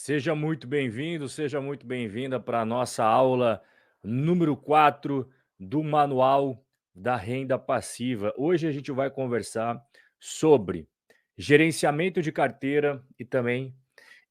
Seja muito bem-vindo, seja muito bem-vinda para a nossa aula número 4 do Manual da Renda Passiva. Hoje a gente vai conversar sobre gerenciamento de carteira e também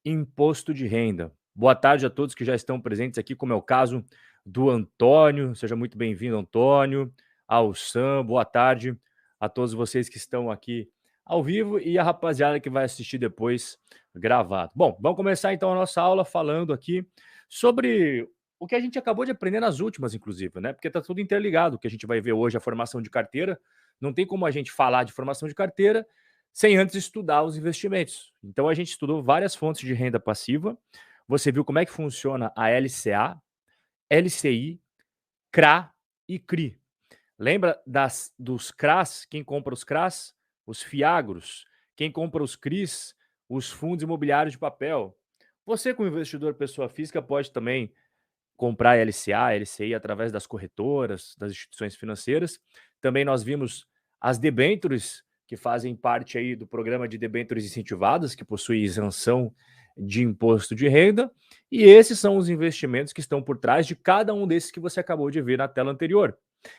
imposto de renda. Boa tarde a todos que já estão presentes aqui, como é o caso do Antônio. Seja muito bem-vindo, Antônio. Ao Sam, boa tarde a todos vocês que estão aqui ao vivo e a rapaziada que vai assistir depois gravado. Bom, vamos começar então a nossa aula falando aqui sobre o que a gente acabou de aprender nas últimas, inclusive, né? Porque tá tudo interligado. O que a gente vai ver hoje, a formação de carteira. Não tem como a gente falar de formação de carteira sem antes estudar os investimentos. Então a gente estudou várias fontes de renda passiva. Você viu como é que funciona a LCA, LCI, CRA e CRI. Lembra dos CRAs? Quem compra os CRAs? Os FIAGROS. Quem compra os CRIs? Os fundos imobiliários de papel. Você, como investidor pessoa física, pode também comprar LCA, LCI através das corretoras, das instituições financeiras. Também nós vimos as debêntures, que fazem parte aí do programa de debêntures incentivadas, que possui isenção de imposto de renda. E esses são os investimentos que estão por trás de cada um desses que você acabou de ver na tela anterior.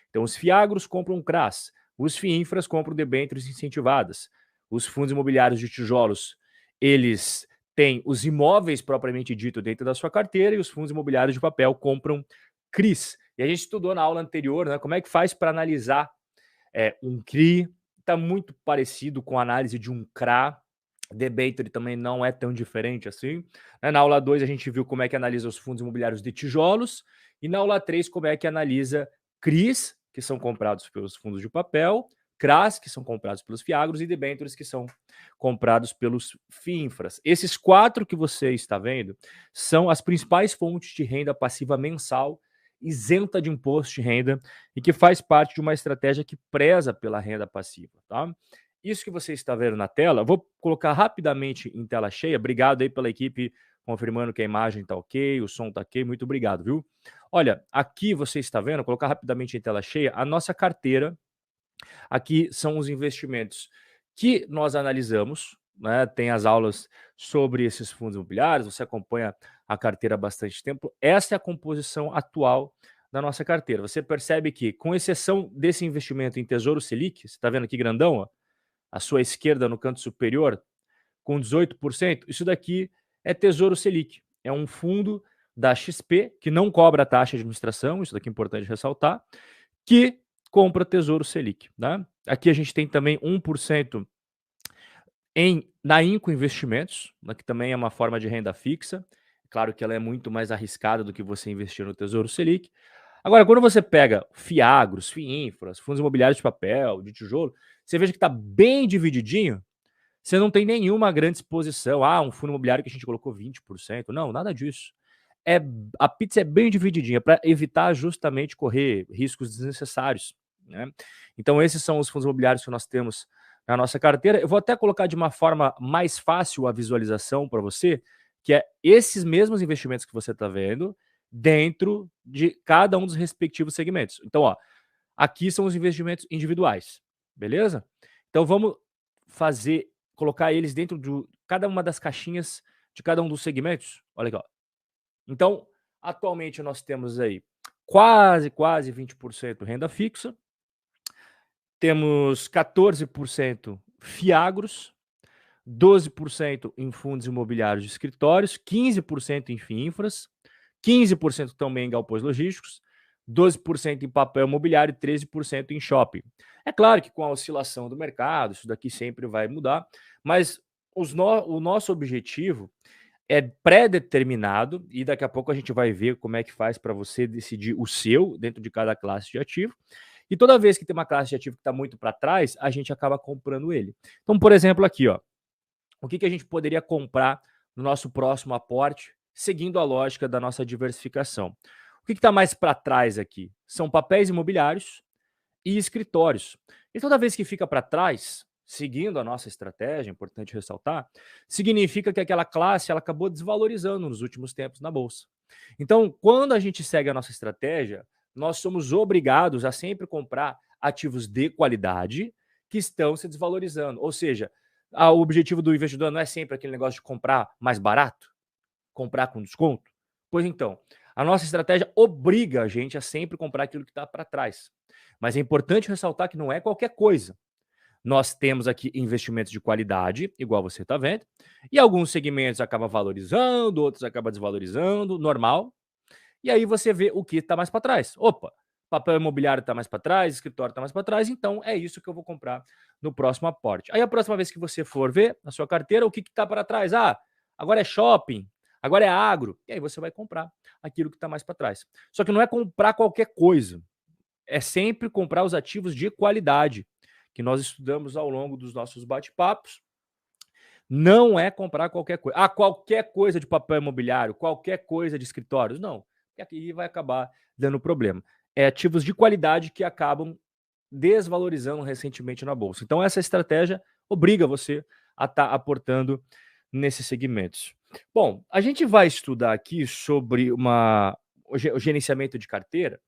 Então, os FIAGROS compram CRAS, os FIINFRAs compram debêntures incentivadas, os fundos imobiliários de tijolos, eles têm os imóveis propriamente dito dentro da sua carteira e os fundos imobiliários de papel compram CRIs. E a gente estudou na aula anterior, né, como é que faz para analisar um CRI. Está muito parecido com a análise de um CRA. Debenture também não é tão diferente assim. Na aula 2 a gente viu como é que analisa os fundos imobiliários de tijolos e na aula 3 como é que analisa CRIs, que são comprados pelos fundos de papel, CRAs, que são comprados pelos FIAGROS, e debêntures, que são comprados pelos FIINFRAs. Esses 4 que você está vendo são as principais fontes de renda passiva mensal, isenta de imposto de renda e que faz parte de uma estratégia que preza pela renda passiva. Tá? Isso que você está vendo na tela, vou colocar rapidamente em tela cheia. Obrigado aí pela equipe confirmando que a imagem está ok, o som está ok. Muito obrigado, viu? Olha, aqui você está vendo, vou colocar rapidamente em tela cheia, a nossa carteira. Aqui são os investimentos que nós analisamos, né? Tem as aulas sobre esses fundos imobiliários, você acompanha a carteira há bastante tempo. Essa é a composição atual da nossa carteira. Você percebe que, com exceção desse investimento em Tesouro Selic, você está vendo aqui grandão, ó, à sua esquerda no canto superior, com 18%, isso daqui é Tesouro Selic. É um fundo da XP que não cobra taxa de administração, isso daqui é importante ressaltar, que compra Tesouro Selic. Né? Aqui a gente tem também 1% na Inco Investimentos, né, que também é uma forma de renda fixa. Claro que ela é muito mais arriscada do que você investir no Tesouro Selic. Agora, quando você pega FIAGROS, FIINFRAs, fundos imobiliários de papel, de tijolo, você veja que está bem divididinho. Você não tem nenhuma grande exposição. Um fundo imobiliário que a gente colocou 20%. Não, nada disso. A pizza é bem divididinha para evitar justamente correr riscos desnecessários. Né? Então, esses são os fundos imobiliários que nós temos na nossa carteira. Eu vou até colocar de uma forma mais fácil a visualização para você, que é esses mesmos investimentos que você está vendo dentro de cada um dos respectivos segmentos. Então, ó, aqui são os investimentos individuais, beleza? Então, vamos colocar eles dentro de cada uma das caixinhas de cada um dos segmentos. Olha aqui, ó. Então, atualmente nós temos aí quase 20% renda fixa, temos 14% FIAGROS, 12% em fundos imobiliários de escritórios, 15% em FIINFRAs, 15% também em galpões logísticos, 12% em papel imobiliário e 13% em shopping. É claro que com a oscilação do mercado, isso daqui sempre vai mudar, mas o nosso objetivo é pré-determinado e daqui a pouco a gente vai ver como é que faz para você decidir o seu dentro de cada classe de ativo. E toda vez que tem uma classe de ativo que está muito para trás, a gente acaba comprando ele. Então, por exemplo, aqui, ó, o que a gente poderia comprar no nosso próximo aporte, seguindo a lógica da nossa diversificação? O que está mais para trás aqui? São papéis imobiliários e escritórios. E toda vez que fica para trás, seguindo a nossa estratégia, é importante ressaltar, significa que aquela classe ela acabou desvalorizando nos últimos tempos na bolsa. Então, quando a gente segue a nossa estratégia, nós somos obrigados a sempre comprar ativos de qualidade que estão se desvalorizando. Ou seja, o objetivo do investidor não é sempre aquele negócio de comprar mais barato. comprar com desconto? Pois então, a nossa estratégia obriga a gente a sempre comprar aquilo que está para trás. Mas é importante ressaltar que não é qualquer coisa. Nós temos aqui investimentos de qualidade, igual você está vendo, e alguns segmentos acabam valorizando, outros acabam desvalorizando, normal. E aí você vê o que está mais para trás. Opa, papel imobiliário está mais para trás, escritório está mais para trás, então é isso que eu vou comprar no próximo aporte. Aí a próxima vez que você for ver na sua carteira, o que está para trás? Ah, agora é shopping, agora é agro. E aí você vai comprar aquilo que está mais para trás. Só que não é comprar qualquer coisa. É sempre comprar os ativos de qualidade, que nós estudamos ao longo dos nossos bate-papos. Não é comprar qualquer coisa. Ah, qualquer coisa de papel imobiliário, qualquer coisa de escritórios. Não, porque aqui vai acabar dando problema. É ativos de qualidade que acabam desvalorizando recentemente na bolsa. Então, essa estratégia obriga você a estar aportando nesses segmentos. Bom, a gente vai estudar aqui sobre o gerenciamento de carteira.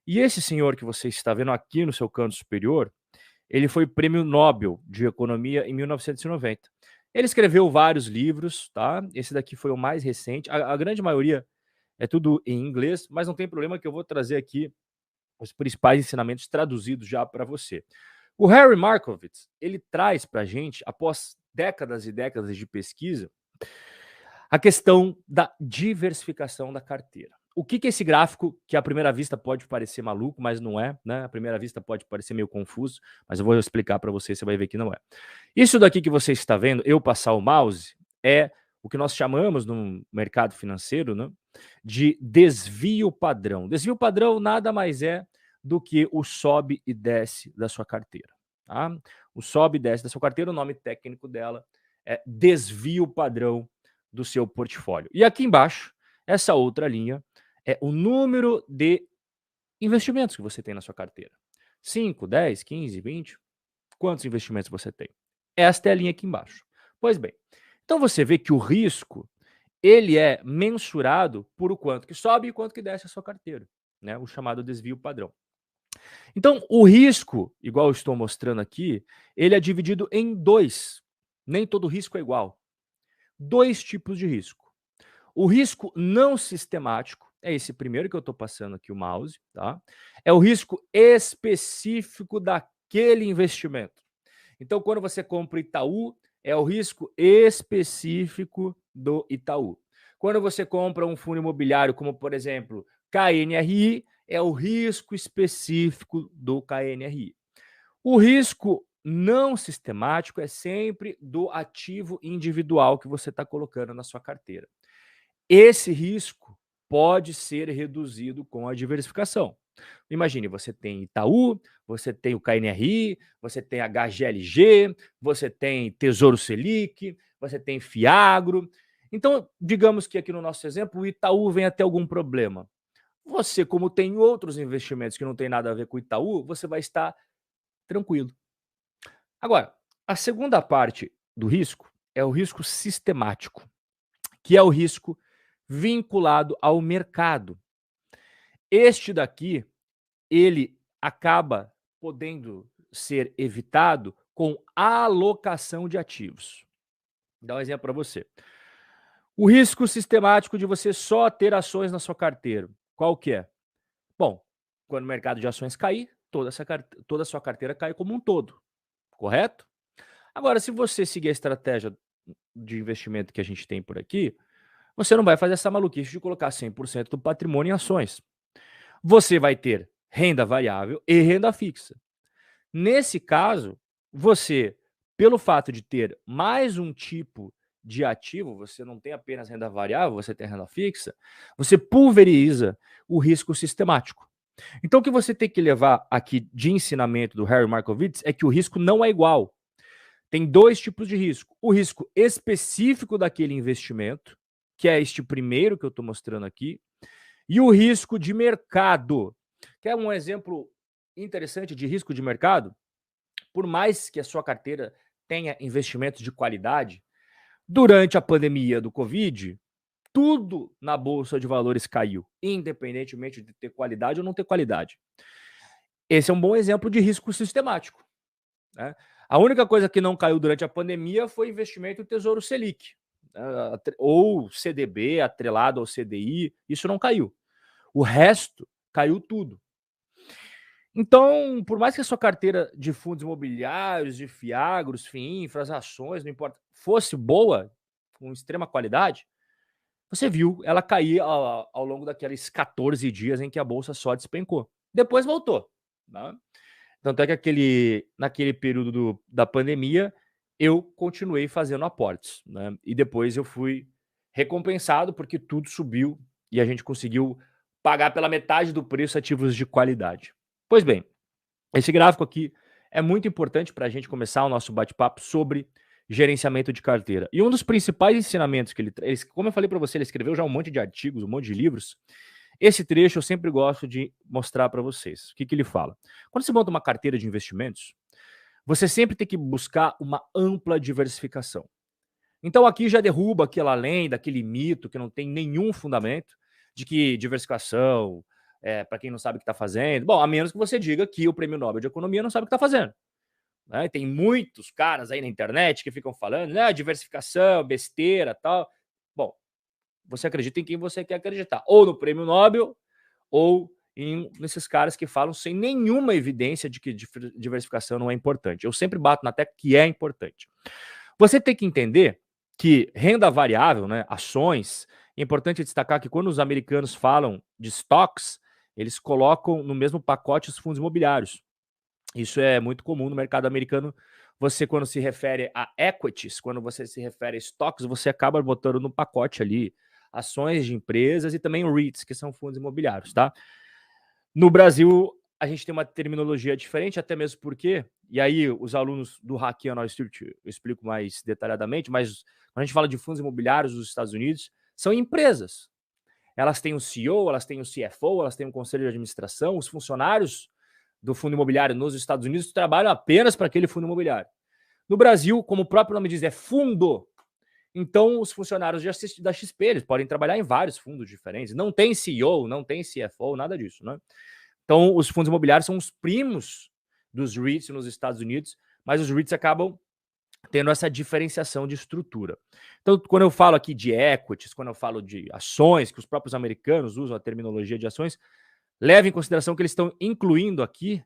E esse senhor que você está vendo aqui no seu canto superior, ele foi prêmio Nobel de Economia em 1990. Ele escreveu vários livros, tá? Esse daqui foi o mais recente. A grande maioria é tudo em inglês, mas não tem problema que eu vou trazer aqui os principais ensinamentos traduzidos já para você. O Harry Markowitz, ele traz para a gente, após décadas e décadas de pesquisa, a questão da diversificação da carteira. O que é esse gráfico que à primeira vista pode parecer maluco, mas não é, né? À primeira vista pode parecer meio confuso, mas eu vou explicar para você, você vai ver que não é. Isso daqui que você está vendo, eu passar o mouse, é o que nós chamamos no mercado financeiro, né, de desvio padrão. Desvio padrão nada mais é do que o sobe e desce da sua carteira. Tá? O sobe e desce da sua carteira, o nome técnico dela é desvio padrão do seu portfólio. E aqui embaixo, essa outra linha é o número de investimentos que você tem na sua carteira. 5, 10, 15, 20. Quantos investimentos você tem? Esta é a linha aqui embaixo. Pois bem, então você vê que o risco ele é mensurado por o quanto que sobe e o quanto que desce a sua carteira, né? O chamado desvio padrão. Então, o risco, igual eu estou mostrando aqui, ele é dividido em dois. Nem todo risco é igual. Dois tipos de risco. O risco não sistemático, é esse primeiro que eu estou passando aqui o mouse, tá? É o risco específico daquele investimento. Então, quando você compra o Itaú, é o risco específico do Itaú. Quando você compra um fundo imobiliário, como por exemplo, KNRI, é o risco específico do KNRI. O risco não sistemático é sempre do ativo individual que você está colocando na sua carteira. Esse risco pode ser reduzido com a diversificação. Imagine, você tem Itaú, você tem o KNRI, você tem HGLG, você tem Tesouro Selic, você tem Fiagro. Então, digamos que aqui no nosso exemplo, o Itaú venha ter algum problema. Você, como tem outros investimentos que não tem nada a ver com o Itaú, você vai estar tranquilo. Agora, a segunda parte do risco é o risco sistemático, que é o risco vinculado ao mercado. Este daqui, ele acaba podendo ser evitado com alocação de ativos. Vou dar um exemplo para você. O risco sistemático de você só ter ações na sua carteira, qual que é? Bom, quando o mercado de ações cair, toda a sua carteira cai como um todo, correto? Agora, se você seguir a estratégia de investimento que a gente tem por aqui, você não vai fazer essa maluquice de colocar 100% do patrimônio em ações. Você vai ter renda variável e renda fixa. Nesse caso, você, pelo fato de ter mais um tipo de ativo, você não tem apenas renda variável, você tem renda fixa, você pulveriza o risco sistemático. Então, o que você tem que levar aqui de ensinamento do Harry Markowitz é que o risco não é igual. Tem dois tipos de risco. O risco específico daquele investimento, que é este primeiro que eu estou mostrando aqui, e o risco de mercado. Quer um exemplo interessante de risco de mercado? Por mais que a sua carteira tenha investimentos de qualidade, durante a pandemia do Covid, tudo na Bolsa de Valores caiu, independentemente de ter qualidade ou não ter qualidade. Esse é um bom exemplo de risco sistemático, né? A única coisa que não caiu durante a pandemia foi investimento em Tesouro Selic. ou CDB atrelado ao CDI, isso não caiu. O resto caiu tudo. Então, por mais que a sua carteira de fundos imobiliários, de fiagros, FIINFRAs, ações, não importa, fosse boa, com extrema qualidade, você viu ela cair ao longo daqueles 14 dias em que a bolsa só despencou. Depois voltou. Né? Tanto é que naquele período da pandemia, eu continuei fazendo aportes. Né? E depois eu fui recompensado porque tudo subiu e a gente conseguiu pagar pela metade do preço ativos de qualidade. Pois bem, esse gráfico aqui é muito importante para a gente começar o nosso bate-papo sobre gerenciamento de carteira. E um dos principais ensinamentos que ele traz, como eu falei para você, ele escreveu já um monte de artigos, um monte de livros. Esse trecho eu sempre gosto de mostrar para vocês. O que ele fala? Quando você monta uma carteira de investimentos, você sempre tem que buscar uma ampla diversificação. Então aqui já derruba aquela lenda, aquele mito que não tem nenhum fundamento de que diversificação, para quem não sabe o que está fazendo, bom, a menos que você diga que o Prêmio Nobel de Economia não sabe o que está fazendo. Né? Tem muitos caras aí na internet que ficam falando, né, diversificação, besteira, tal. Bom, você acredita em quem você quer acreditar, ou no Prêmio Nobel, ou nesses caras que falam sem nenhuma evidência de que diversificação não é importante. Eu sempre bato na tecla que é importante. Você tem que entender que renda variável, né, ações, é importante destacar que quando os americanos falam de stocks, eles colocam no mesmo pacote os fundos imobiliários. Isso é muito comum no mercado americano. Você, quando se refere a equities, quando você se refere a stocks, você acaba botando no pacote ali ações de empresas e também REITs, que são fundos imobiliários, tá? No Brasil, a gente tem uma terminologia diferente, até mesmo porque, e aí os alunos do Hackeando Street eu explico mais detalhadamente, mas quando a gente fala de fundos imobiliários dos Estados Unidos, são empresas. Elas têm um CEO, elas têm um CFO, elas têm um conselho de administração, os funcionários do fundo imobiliário nos Estados Unidos trabalham apenas para aquele fundo imobiliário. No Brasil, como o próprio nome diz, é fundo. Então, os funcionários da XP eles podem trabalhar em vários fundos diferentes. Não tem CEO, não tem CFO, nada disso, né? Então, os fundos imobiliários são os primos dos REITs nos Estados Unidos, mas os REITs acabam tendo essa diferenciação de estrutura. Então, quando eu falo aqui de equities, quando eu falo de ações, que os próprios americanos usam a terminologia de ações, leve em consideração que eles estão incluindo aqui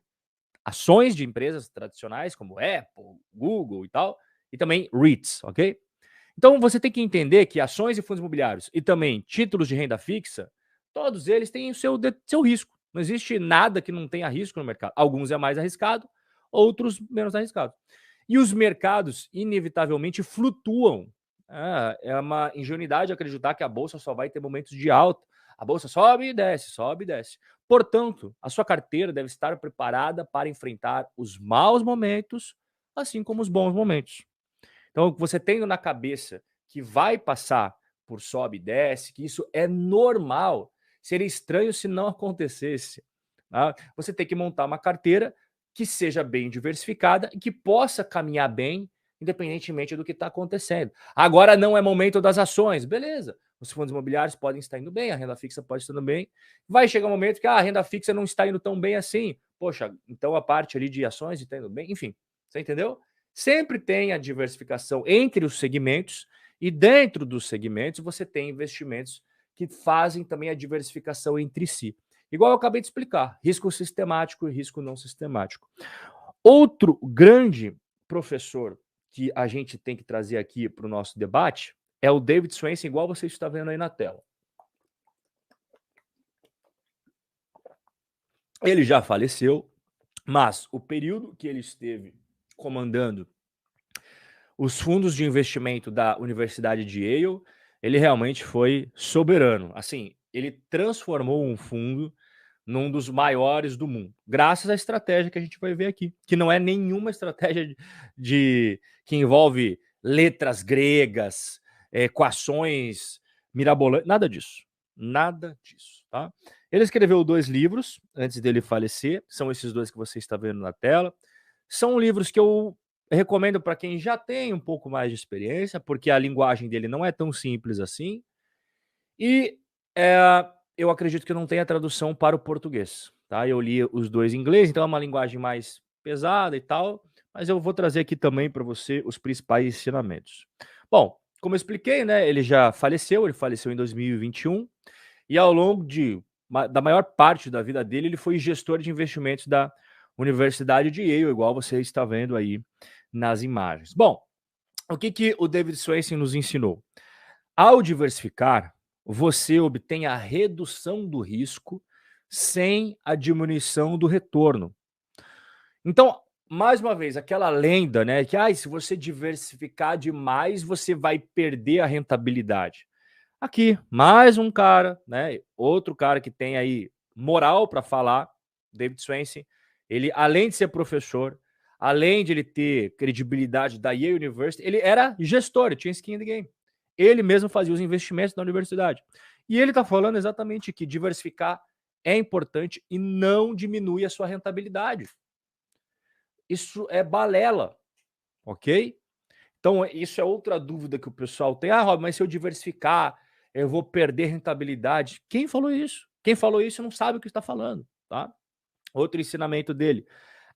ações de empresas tradicionais, como Apple, Google e tal, e também REITs, ok? Então, você tem que entender que ações e fundos imobiliários e também títulos de renda fixa, todos eles têm o seu risco. Não existe nada que não tenha risco no mercado. Alguns é mais arriscado, outros menos arriscado. E os mercados, inevitavelmente, flutuam. É uma ingenuidade acreditar que a bolsa só vai ter momentos de alta. A bolsa sobe e desce, sobe e desce. Portanto, a sua carteira deve estar preparada para enfrentar os maus momentos, assim como os bons momentos. Então, você tendo na cabeça que vai passar por sobe e desce, que isso é normal, seria estranho se não acontecesse. Tá? Você tem que montar uma carteira que seja bem diversificada e que possa caminhar bem, independentemente do que está acontecendo. Agora não é momento das ações, beleza. Os fundos imobiliários podem estar indo bem, a renda fixa pode estar indo bem. Vai chegar um momento que a renda fixa não está indo tão bem assim. Poxa, então a parte ali de ações está indo bem. Enfim, você entendeu? Sempre tem a diversificação entre os segmentos e dentro dos segmentos você tem investimentos que fazem também a diversificação entre si. Igual eu acabei de explicar, risco sistemático e risco não sistemático. Outro grande professor que a gente tem que trazer aqui para o nosso debate é o David Swensen, igual você está vendo aí na tela. Ele já faleceu, mas o período que ele esteve comandando os fundos de investimento da Universidade de Yale, ele realmente foi soberano. Assim, ele transformou um fundo num dos maiores do mundo, graças à estratégia que a gente vai ver aqui, que não é nenhuma estratégia que envolve letras gregas, equações mirabolantes, nada disso. Nada disso, tá? Ele escreveu 2 livros antes dele falecer, são esses 2 que você está vendo na tela. São livros que eu recomendo para quem já tem um pouco mais de experiência, porque a linguagem dele não é tão simples assim. E eu acredito que não tenha tradução para o português, tá? Eu li os 2 em inglês, então é uma linguagem mais pesada e tal, mas eu vou trazer aqui também para você os principais ensinamentos. Bom, como eu expliquei, né, ele já faleceu, ele faleceu em 2021, e ao longo da maior parte da vida dele, ele foi gestor de investimentos da Universidade de Yale, igual você está vendo aí nas imagens. Bom, o que que o David Swensen nos ensinou? Ao diversificar, você obtém a redução do risco sem a diminuição do retorno. Então, mais uma vez, aquela lenda, né, que se você diversificar demais, você vai perder a rentabilidade. Aqui, mais um cara, né, outro cara que tem aí moral para falar, David Swensen. Ele, além de ser professor, além de ele ter credibilidade da Yale University, ele era gestor, ele tinha skin in the game. Ele mesmo fazia os investimentos na universidade. E ele está falando exatamente que diversificar é importante e não diminui a sua rentabilidade. Isso é balela, ok? Então, isso é outra dúvida que o pessoal tem. Rob, mas se eu diversificar, eu vou perder rentabilidade. Quem falou isso? Quem falou isso não sabe o que está falando, tá? Outro ensinamento dele.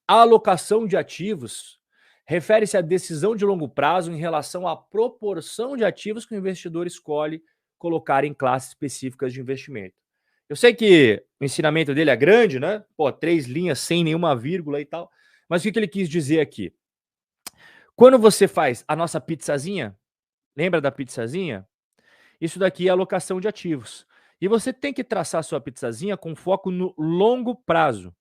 A alocação de ativos refere-se à decisão de longo prazo em relação à proporção de ativos que o investidor escolhe colocar em classes específicas de investimento. Eu sei que o ensinamento dele é grande, né? Pô, 3 linhas sem nenhuma vírgula e tal. Mas o que ele quis dizer aqui? Quando você faz a nossa pizzazinha, lembra da pizzazinha? Isso daqui é alocação de ativos. E você tem que traçar sua pizzazinha com foco no longo prazo.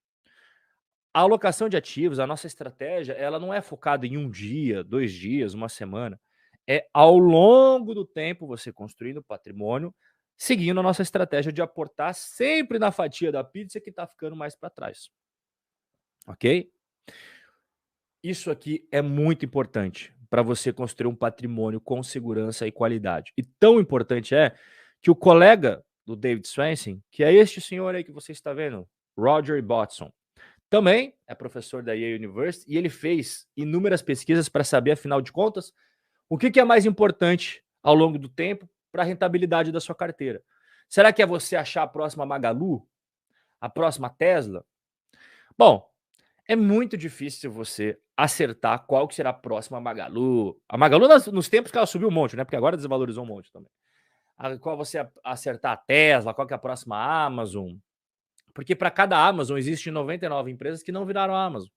A alocação de ativos, a nossa estratégia, ela não é focada em um dia, 2 dias, uma semana. É ao longo do tempo você construindo patrimônio, seguindo a nossa estratégia de aportar sempre na fatia da pizza que está ficando mais para trás. Ok? Isso aqui é muito importante para você construir um patrimônio com segurança e qualidade. E tão importante é que o colega do David Swensen, que é este senhor aí que você está vendo, Roger Botson, também é professor da Yale University e ele fez inúmeras pesquisas para saber, afinal de contas, o que é mais importante ao longo do tempo para a rentabilidade da sua carteira. Será que é você achar a próxima Magalu? A próxima Tesla? Bom, é muito difícil você acertar qual que será a próxima Magalu. A Magalu nos tempos que ela subiu um monte, né? Porque agora desvalorizou um monte também. Qual você acertar a Tesla, qual que é a próxima Amazon. Porque para cada Amazon existem 99 empresas que não viraram a Amazon.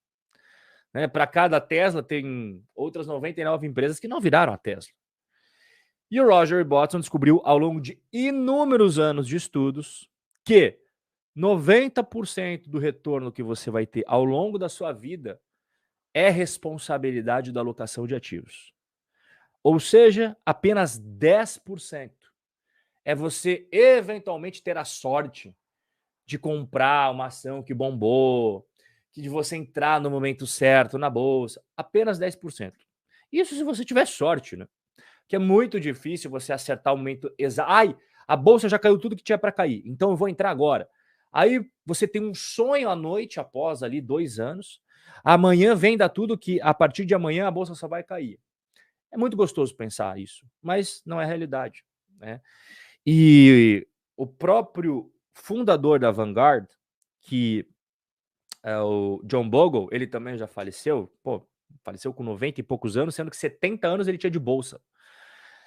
Né? Para cada Tesla tem outras 99 empresas que não viraram a Tesla. E o Roger Botson descobriu ao longo de inúmeros anos de estudos que 90% do retorno que você vai ter ao longo da sua vida é responsabilidade da alocação de ativos. Ou seja, apenas 10% é você eventualmente ter a sorte de comprar uma ação que bombou, de você entrar no momento certo na bolsa. Apenas 10%. Isso se você tiver sorte, né? Que é muito difícil você acertar o momento exato. A bolsa já caiu tudo que tinha para cair, então eu vou entrar agora. Aí você tem um sonho à noite após ali 2 anos. Amanhã venda tudo que a partir de amanhã a bolsa só vai cair. É muito gostoso pensar isso, mas não é realidade, né? E o próprio fundador da Vanguard, que é o John Bogle, ele também já faleceu, faleceu com 90 e poucos anos, sendo que 70 anos ele tinha de bolsa.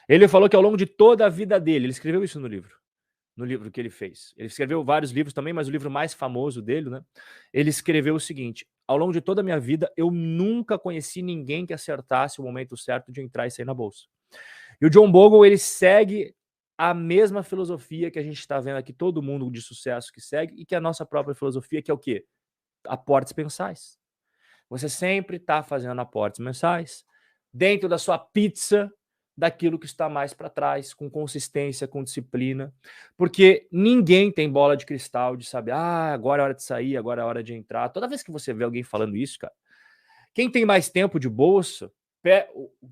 Ele falou que ao longo de toda a vida dele, ele escreveu isso no livro que ele fez. Ele escreveu vários livros também, mas o livro mais famoso dele, né? Ele escreveu o seguinte: ao longo de toda a minha vida, eu nunca conheci ninguém que acertasse o momento certo de entrar e sair na bolsa. E o John Bogle, ele segue a mesma filosofia que a gente está vendo aqui, todo mundo de sucesso que segue, e que é a nossa própria filosofia, que é o quê? Aportes mensais. Você sempre está fazendo aportes mensais dentro da sua pizza daquilo que está mais para trás, com consistência, com disciplina, porque ninguém tem bola de cristal de saber, agora é hora de sair, agora é hora de entrar. Toda vez que você vê alguém falando isso, cara, quem tem mais tempo de bolsa,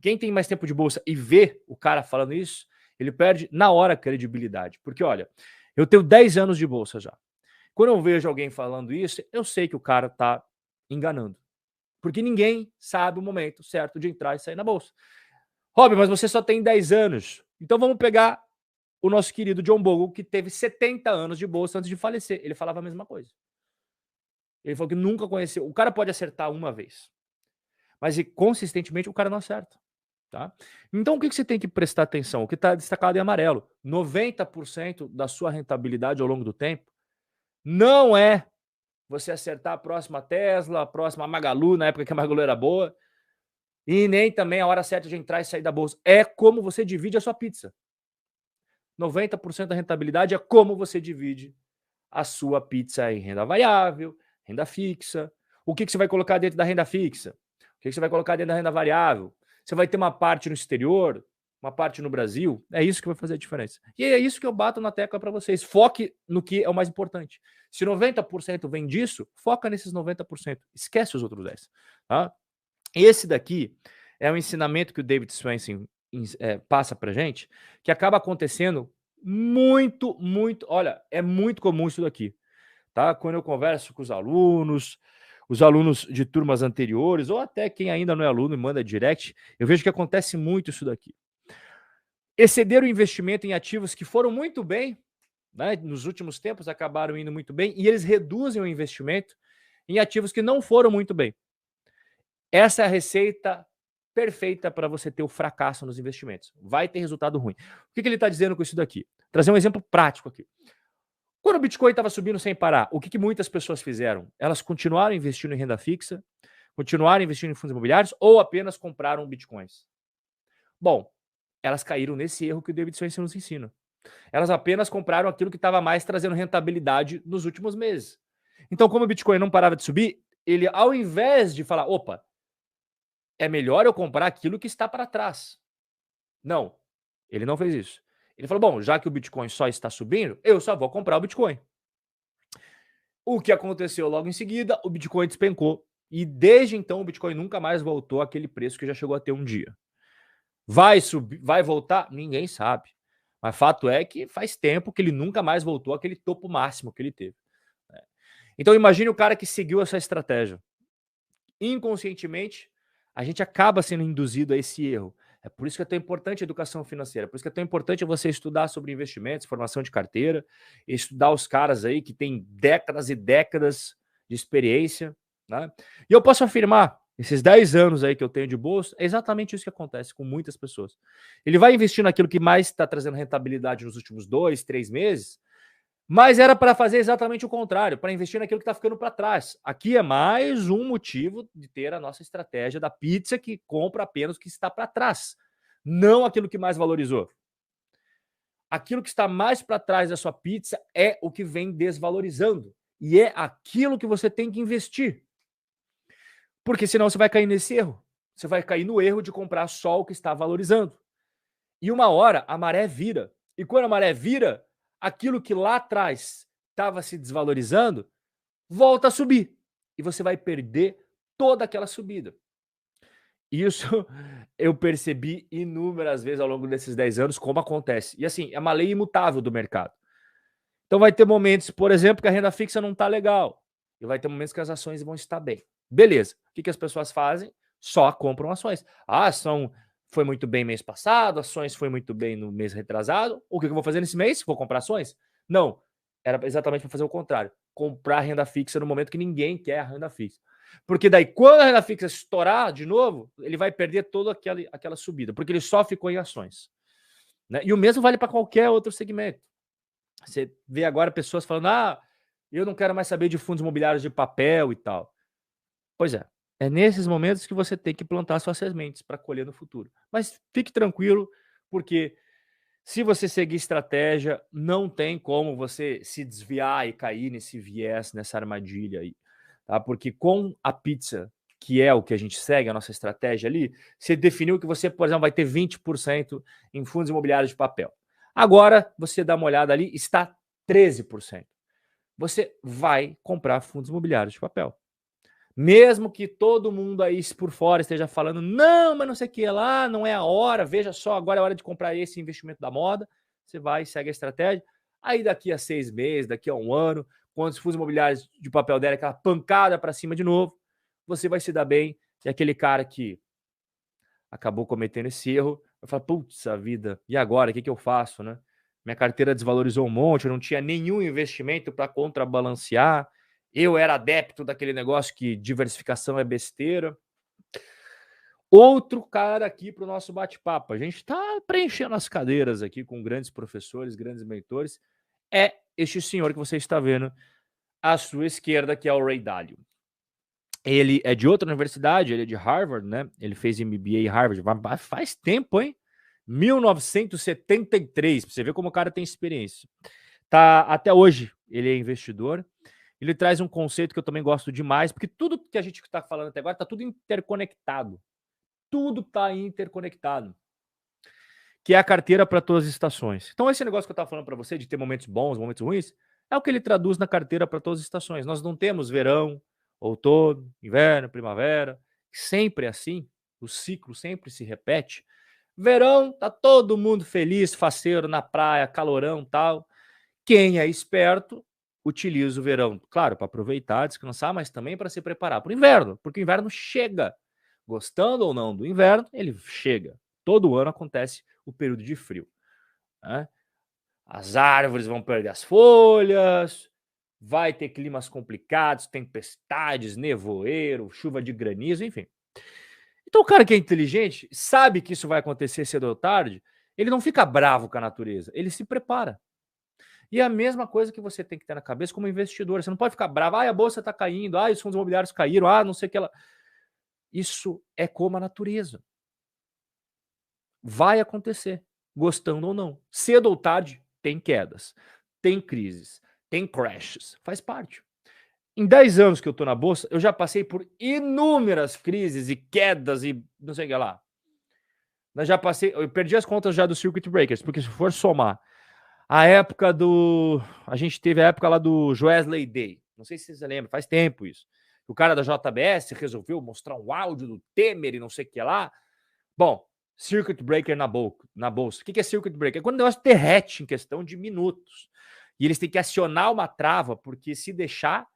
quem tem mais tempo de bolsa e vê o cara falando isso, ele perde na hora a credibilidade. Porque, olha, eu tenho 10 anos de bolsa já. Quando eu vejo alguém falando isso, eu sei que o cara está enganando. Porque ninguém sabe o momento certo de entrar e sair na bolsa. Rob, mas você só tem 10 anos. Então vamos pegar o nosso querido John Bogle, que teve 70 anos de bolsa antes de falecer. Ele falava a mesma coisa. Ele falou que nunca conheceu. O cara pode acertar uma vez, mas consistentemente o cara não acerta. Tá? Então, o que você tem que prestar atenção? O que está destacado em amarelo. 90% da sua rentabilidade ao longo do tempo não é você acertar a próxima Tesla, a próxima Magalu, na época que a Magalu era boa, e nem também a hora certa de entrar e sair da bolsa. É como você divide a sua pizza. 90% da rentabilidade é como você divide a sua pizza em renda variável, renda fixa. O que você vai colocar dentro da renda fixa? O que você vai colocar dentro da renda variável? Você vai ter uma parte no exterior, uma parte no Brasil? É isso que vai fazer a diferença. E é isso que eu bato na tecla para vocês. Foque no que é o mais importante. Se 90% vem disso, foca nesses 90%. Esquece os outros 10%. Tá? Esse daqui é um ensinamento que o David Swensen passa para gente, que acaba acontecendo muito, olha, é muito comum isso daqui, tá? Quando eu converso com os alunos de turmas anteriores, ou até quem ainda não é aluno e manda direct, eu vejo que acontece muito isso daqui. Exceder o investimento em ativos que foram muito bem, né, nos últimos tempos acabaram indo muito bem, e eles reduzem o investimento em ativos que não foram muito bem. Essa é a receita perfeita para você ter o fracasso nos investimentos. Vai ter resultado ruim. O que ele está dizendo com isso daqui? Trazer um exemplo prático aqui. Quando o Bitcoin estava subindo sem parar, o que muitas pessoas fizeram? Elas continuaram investindo em renda fixa, continuaram investindo em fundos imobiliários ou apenas compraram Bitcoins? Bom, elas caíram nesse erro que o David Swensen nos ensina. Elas apenas compraram aquilo que estava mais trazendo rentabilidade nos últimos meses. Então, como o Bitcoin não parava de subir, ele, ao invés de falar, opa, é melhor eu comprar aquilo que está para trás. Não, ele não fez isso. Ele falou, bom, já que o Bitcoin só está subindo, eu só vou comprar o Bitcoin. O que aconteceu logo em seguida? O Bitcoin despencou. E desde então o Bitcoin nunca mais voltou àquele preço que já chegou a ter um dia. Vai subir, vai voltar? Ninguém sabe. Mas fato é que faz tempo que ele nunca mais voltou àquele topo máximo que ele teve. Então imagine o cara que seguiu essa estratégia. Inconscientemente, a gente acaba sendo induzido a esse erro. É por isso que é tão importante a educação financeira, por isso que é tão importante você estudar sobre investimentos, formação de carteira, estudar os caras aí que têm décadas e décadas de experiência, né? E eu posso afirmar, esses 10 anos aí que eu tenho de bolsa, é exatamente isso que acontece com muitas pessoas. Ele vai investir naquilo que mais está trazendo rentabilidade nos últimos 2, 3 meses, mas era para fazer exatamente o contrário, para investir naquilo que está ficando para trás. Aqui é mais um motivo de ter a nossa estratégia da pizza que compra apenas o que está para trás, não aquilo que mais valorizou. Aquilo que está mais para trás da sua pizza é o que vem desvalorizando. E é aquilo que você tem que investir. Porque senão você vai cair nesse erro. Você vai cair no erro de comprar só o que está valorizando. E uma hora a maré vira. E quando a maré vira, aquilo que lá atrás estava se desvalorizando, volta a subir. E você vai perder toda aquela subida. Isso eu percebi inúmeras vezes ao longo desses 10 anos como acontece. E assim, é uma lei imutável do mercado. Então vai ter momentos, por exemplo, que a renda fixa não está legal. E vai ter momentos que as ações vão estar bem. Beleza. O que as pessoas fazem? Só compram ações. A ação foi muito bem mês passado, ações foi muito bem no mês retrasado. O que eu vou fazer nesse mês? Vou comprar ações? Não. Era exatamente para fazer o contrário. Comprar renda fixa no momento que ninguém quer a renda fixa. Porque daí, quando a renda fixa estourar de novo, ele vai perder toda aquela subida, porque ele só ficou em ações. Né? E o mesmo vale para qualquer outro segmento. Você vê agora pessoas falando, eu não quero mais saber de fundos imobiliários de papel e tal. Pois é nesses momentos que você tem que plantar suas sementes para colher no futuro. Mas fique tranquilo, porque se você seguir estratégia, não tem como você se desviar e cair nesse viés, nessa armadilha aí. Tá? Porque com a pizza, que é o que a gente segue, a nossa estratégia ali, você definiu que você, por exemplo, vai ter 20% em fundos imobiliários de papel. Agora, você dá uma olhada ali, está 13%. Você vai comprar fundos imobiliários de papel. Mesmo que todo mundo aí por fora esteja falando, não, mas não sei o que lá, não é a hora, veja só, agora é a hora de comprar esse investimento da moda, você vai e segue a estratégia. Aí daqui a 6 meses, daqui a um ano, quando os fundos imobiliários de papel derem aquela pancada para cima de novo, você vai se dar bem. E aquele cara que acabou cometendo esse erro vai falar, putz, a vida, e agora, o que eu faço, né? Minha carteira desvalorizou um monte, eu não tinha nenhum investimento para contrabalancear. Eu era adepto daquele negócio que diversificação é besteira. outro cara aqui para o nosso bate-papo. A gente está preenchendo as cadeiras aqui com grandes professores, grandes mentores. É este senhor que você está vendo à sua esquerda, que é o Ray Dalio. Ele é de outra universidade, ele é de Harvard, né? Ele fez MBA em Harvard faz tempo, hein? 1973, pra você ver como o cara tem experiência. Tá, até hoje, ele é investidor. Ele traz um conceito que eu também gosto demais, porque tudo que a gente está falando até agora está tudo interconectado. Tudo está interconectado. Que é a carteira para todas as estações. Então, esse negócio que eu estava falando para você, de ter momentos bons, momentos ruins, é o que ele traduz na carteira para todas as estações. Nós não temos verão, outono, inverno, primavera. Sempre é assim. O ciclo sempre se repete. Verão, tá todo mundo feliz, faceiro na praia, calorão, tal. Quem é esperto utiliza o verão, claro, para aproveitar, descansar, mas também para se preparar para o inverno, porque o inverno chega. Gostando ou não do inverno, ele chega. Todo ano acontece o período de frio, né? As árvores vão perder as folhas, vai ter climas complicados, tempestades, nevoeiro, chuva de granizo, enfim. Então, o cara que é inteligente sabe que isso vai acontecer cedo ou tarde, ele não fica bravo com a natureza, ele se prepara. E é a mesma coisa que você tem que ter na cabeça como investidor. Você não pode ficar bravo, a bolsa está caindo, os fundos imobiliários caíram, não sei o que lá. Isso é como a natureza. Vai acontecer, gostando ou não. Cedo ou tarde, tem quedas, tem crises, tem crashes, faz parte. Em 10 anos que eu estou na bolsa, eu já passei por inúmeras crises e quedas e não sei o que lá. Eu perdi as contas já do Circuit Breakers, porque se for somar a época do... A gente teve a época lá do Joesley Day. Não sei se você lembra, faz tempo isso. O cara da JBS resolveu mostrar um áudio do Temer e não sei o que lá. Bom, Circuit Breaker na bolsa. O que é Circuit Breaker? É quando o negócio derrete em questão de minutos. E eles têm que acionar uma trava, porque se deixar,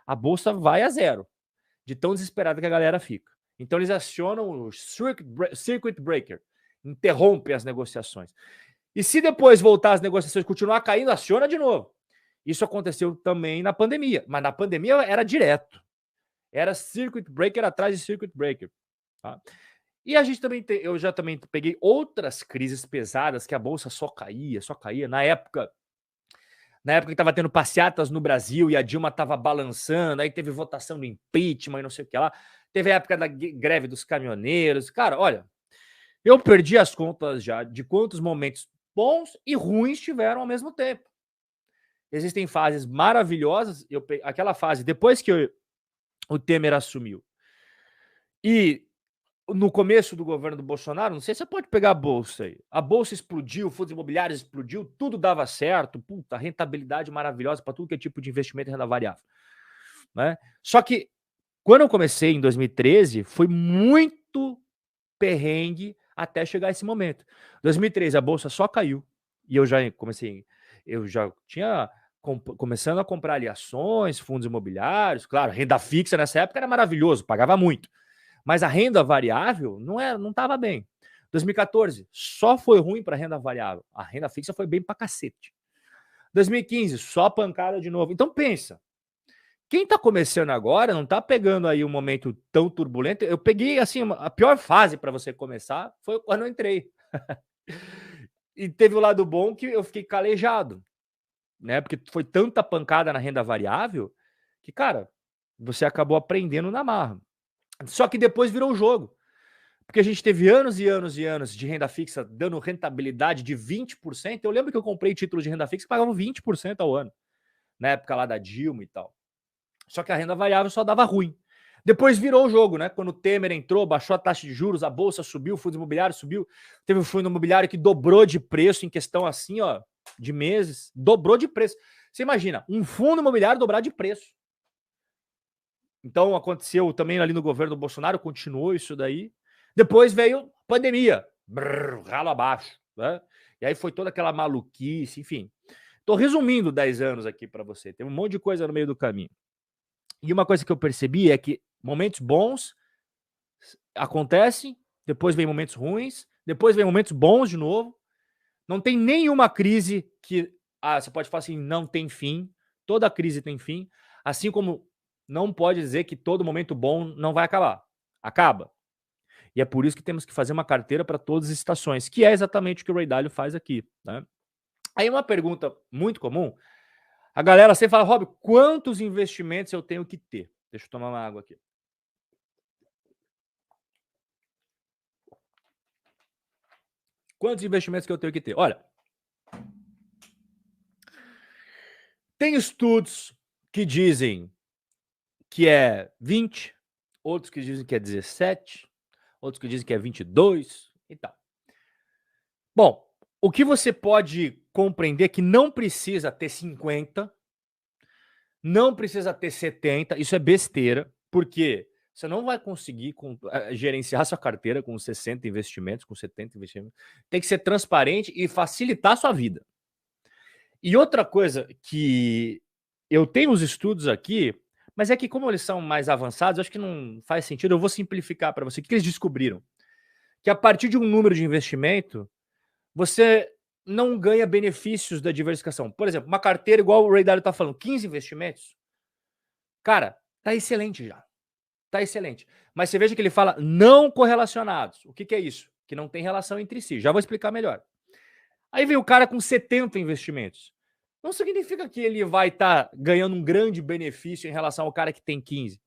a bolsa vai a zero. De tão desesperada que a galera fica. Então eles acionam o Circuit Breaker. Interrompem as negociações. E se depois voltar as negociações e continuar caindo, aciona de novo. Isso aconteceu também na pandemia. Mas na pandemia era direto. Era Circuit Breaker atrás de Circuit Breaker. Tá? E a gente também eu já também peguei outras crises pesadas que a bolsa só caía. Na época que estava tendo passeatas no Brasil e a Dilma estava balançando, aí teve votação do impeachment e não sei o que lá. Teve a época da greve dos caminhoneiros. Cara, olha, eu perdi as contas já de quantos momentos bons e ruins tiveram ao mesmo tempo. Existem fases maravilhosas. Aquela fase, depois que o Temer assumiu, e no começo do governo do Bolsonaro, não sei se você pode pegar a bolsa aí. A bolsa explodiu, fundos imobiliários explodiu, tudo dava certo, puta, rentabilidade maravilhosa para tudo que é tipo de investimento em renda variável. Né? Só que quando eu comecei em 2013, foi muito perrengue até chegar esse momento. Em 2013 a bolsa só caiu e eu já tinha começando a comprar ali ações, fundos imobiliários, claro, renda fixa nessa época era maravilhoso, pagava muito. Mas a renda variável não estava bem. 2014 só foi ruim para a renda variável. A renda fixa foi bem para cacete. 2015 só pancada de novo. Então pensa, quem está começando agora não está pegando aí um momento tão turbulento. Eu peguei assim a pior fase para você começar foi quando eu entrei. E teve o lado bom que eu fiquei calejado, né? Porque foi tanta pancada na renda variável que, cara, você acabou aprendendo na marra. Só que depois virou o jogo. Porque a gente teve anos e anos e anos de renda fixa dando rentabilidade de 20%. Eu lembro que eu comprei títulos de renda fixa que pagavam 20% ao ano. Na época lá da Dilma e tal. Só que a renda variável só dava ruim. Depois virou o jogo, né? Quando o Temer entrou, baixou a taxa de juros, a bolsa subiu, o fundo imobiliário subiu. Teve um fundo imobiliário que dobrou de preço em questão assim, ó, de meses. Dobrou de preço. Você imagina, um fundo imobiliário dobrar de preço. Então aconteceu também ali no governo do Bolsonaro, continuou isso daí. Depois veio pandemia, ralo abaixo, né? E aí foi toda aquela maluquice, enfim. Tô resumindo 10 anos aqui para você. Tem um monte de coisa no meio do caminho. E uma coisa que eu percebi é que momentos bons acontecem, depois vem momentos ruins, depois vem momentos bons de novo. Não tem nenhuma crise que você pode falar assim, não tem fim. Toda crise tem fim. Assim como não pode dizer que todo momento bom não vai acabar. Acaba. E é por isso que temos que fazer uma carteira para todas as estações, que é exatamente o que o Ray Dalio faz aqui, né? Aí uma pergunta muito comum, a galera sempre fala, Rob, quantos investimentos eu tenho que ter? Deixa eu tomar uma água aqui. Quantos investimentos que eu tenho que ter? Olha, tem estudos que dizem que é 20, outros que dizem que é 17, outros que dizem que é 22 e tal. Bom, o que você pode compreender é que não precisa ter 50, não precisa ter 70, isso é besteira, porque você não vai conseguir gerenciar sua carteira com 60 investimentos, com 70 investimentos. Tem que ser transparente e facilitar a sua vida. E outra coisa que eu tenho os estudos aqui, mas é que como eles são mais avançados, acho que não faz sentido, eu vou simplificar para você. O que eles descobriram? Que a partir de um número de investimento, você não ganha benefícios da diversificação. Por exemplo, uma carteira igual o Ray Dalio está falando, 15 investimentos, cara, tá excelente já. Tá excelente. Mas você veja que ele fala não correlacionados. O que, que é isso? Que não tem relação entre si. Já vou explicar melhor. Aí vem o cara com 70 investimentos. Não significa que ele vai estar ganhando um grande benefício em relação ao cara que tem 15.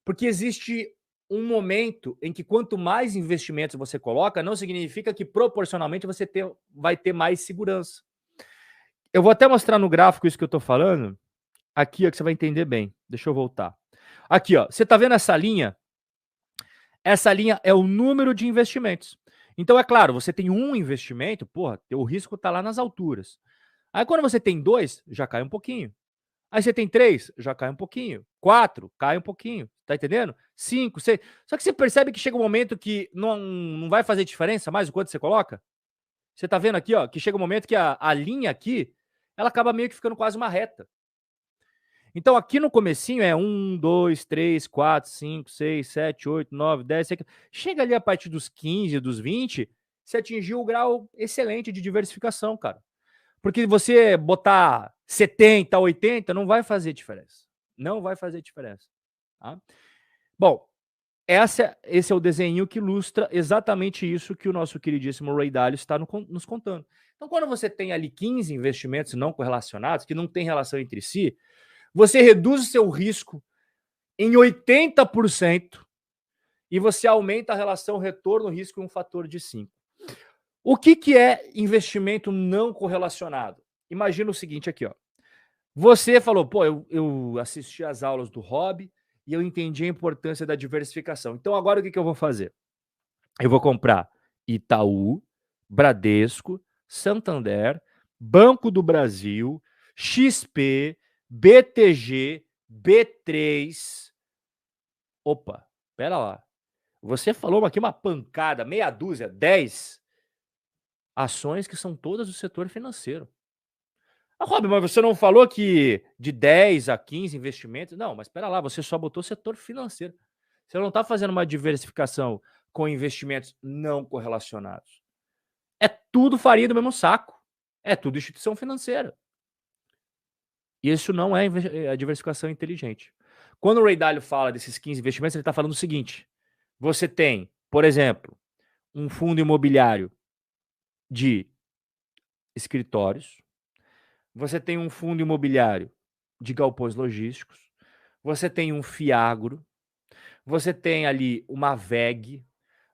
Porque existe um momento em que quanto mais investimentos você coloca, não significa que proporcionalmente você vai ter mais segurança. Eu vou até mostrar no gráfico isso que eu estou falando. Aqui, ó, que você vai entender bem. Deixa eu voltar. Aqui, ó. Você está vendo essa linha? Essa linha é o número de investimentos. Então, é claro, você tem um investimento, porra, o risco está lá nas alturas. Aí, quando você tem 2, já cai um pouquinho. Aí você tem 3, já cai um pouquinho. 4, cai um pouquinho. Tá entendendo? 5, 6. Só que você percebe que chega um momento que não vai fazer diferença mais o quanto você coloca? Você tá vendo aqui, ó, que chega um momento que a linha aqui, ela acaba meio que ficando quase uma reta. Então, aqui no comecinho é 1, 2, 3, 4, 5, 6, 7, 8, 9, 10. Chega ali a partir dos 15, dos 20, você atingiu o grau excelente de diversificação, cara. Porque você botar 70, 80 não vai fazer diferença. Não vai fazer diferença. Tá? Bom, esse é o desenho que ilustra exatamente isso que o nosso queridíssimo Ray Dalio está nos contando. Então, quando você tem ali 15 investimentos não correlacionados, que não têm relação entre si, você reduz o seu risco em 80% e você aumenta a relação retorno-risco em um fator de 5. O que é investimento não correlacionado? Imagina o seguinte aqui, ó. Você falou, pô, eu assisti às aulas do Rob e eu entendi a importância da diversificação. Então agora o que eu vou fazer? Eu vou comprar Itaú, Bradesco, Santander, Banco do Brasil, XP, BTG, B3. Opa, pera lá. Você falou aqui uma pancada, meia dúzia, 10 ações que são todas do setor financeiro. Ah, Rob, mas você não falou que de 10 a 15 investimentos? Não, mas espera lá, você só botou setor financeiro. Você não está fazendo uma diversificação com investimentos não correlacionados. É tudo farinha do mesmo saco. É tudo instituição financeira. E isso não é a diversificação inteligente. Quando o Ray Dalio fala desses 15 investimentos, ele está falando o seguinte. Você tem, por exemplo, um fundo imobiliário de escritórios, você tem um fundo imobiliário de galpões logísticos, você tem um Fiagro, você tem ali uma VEG,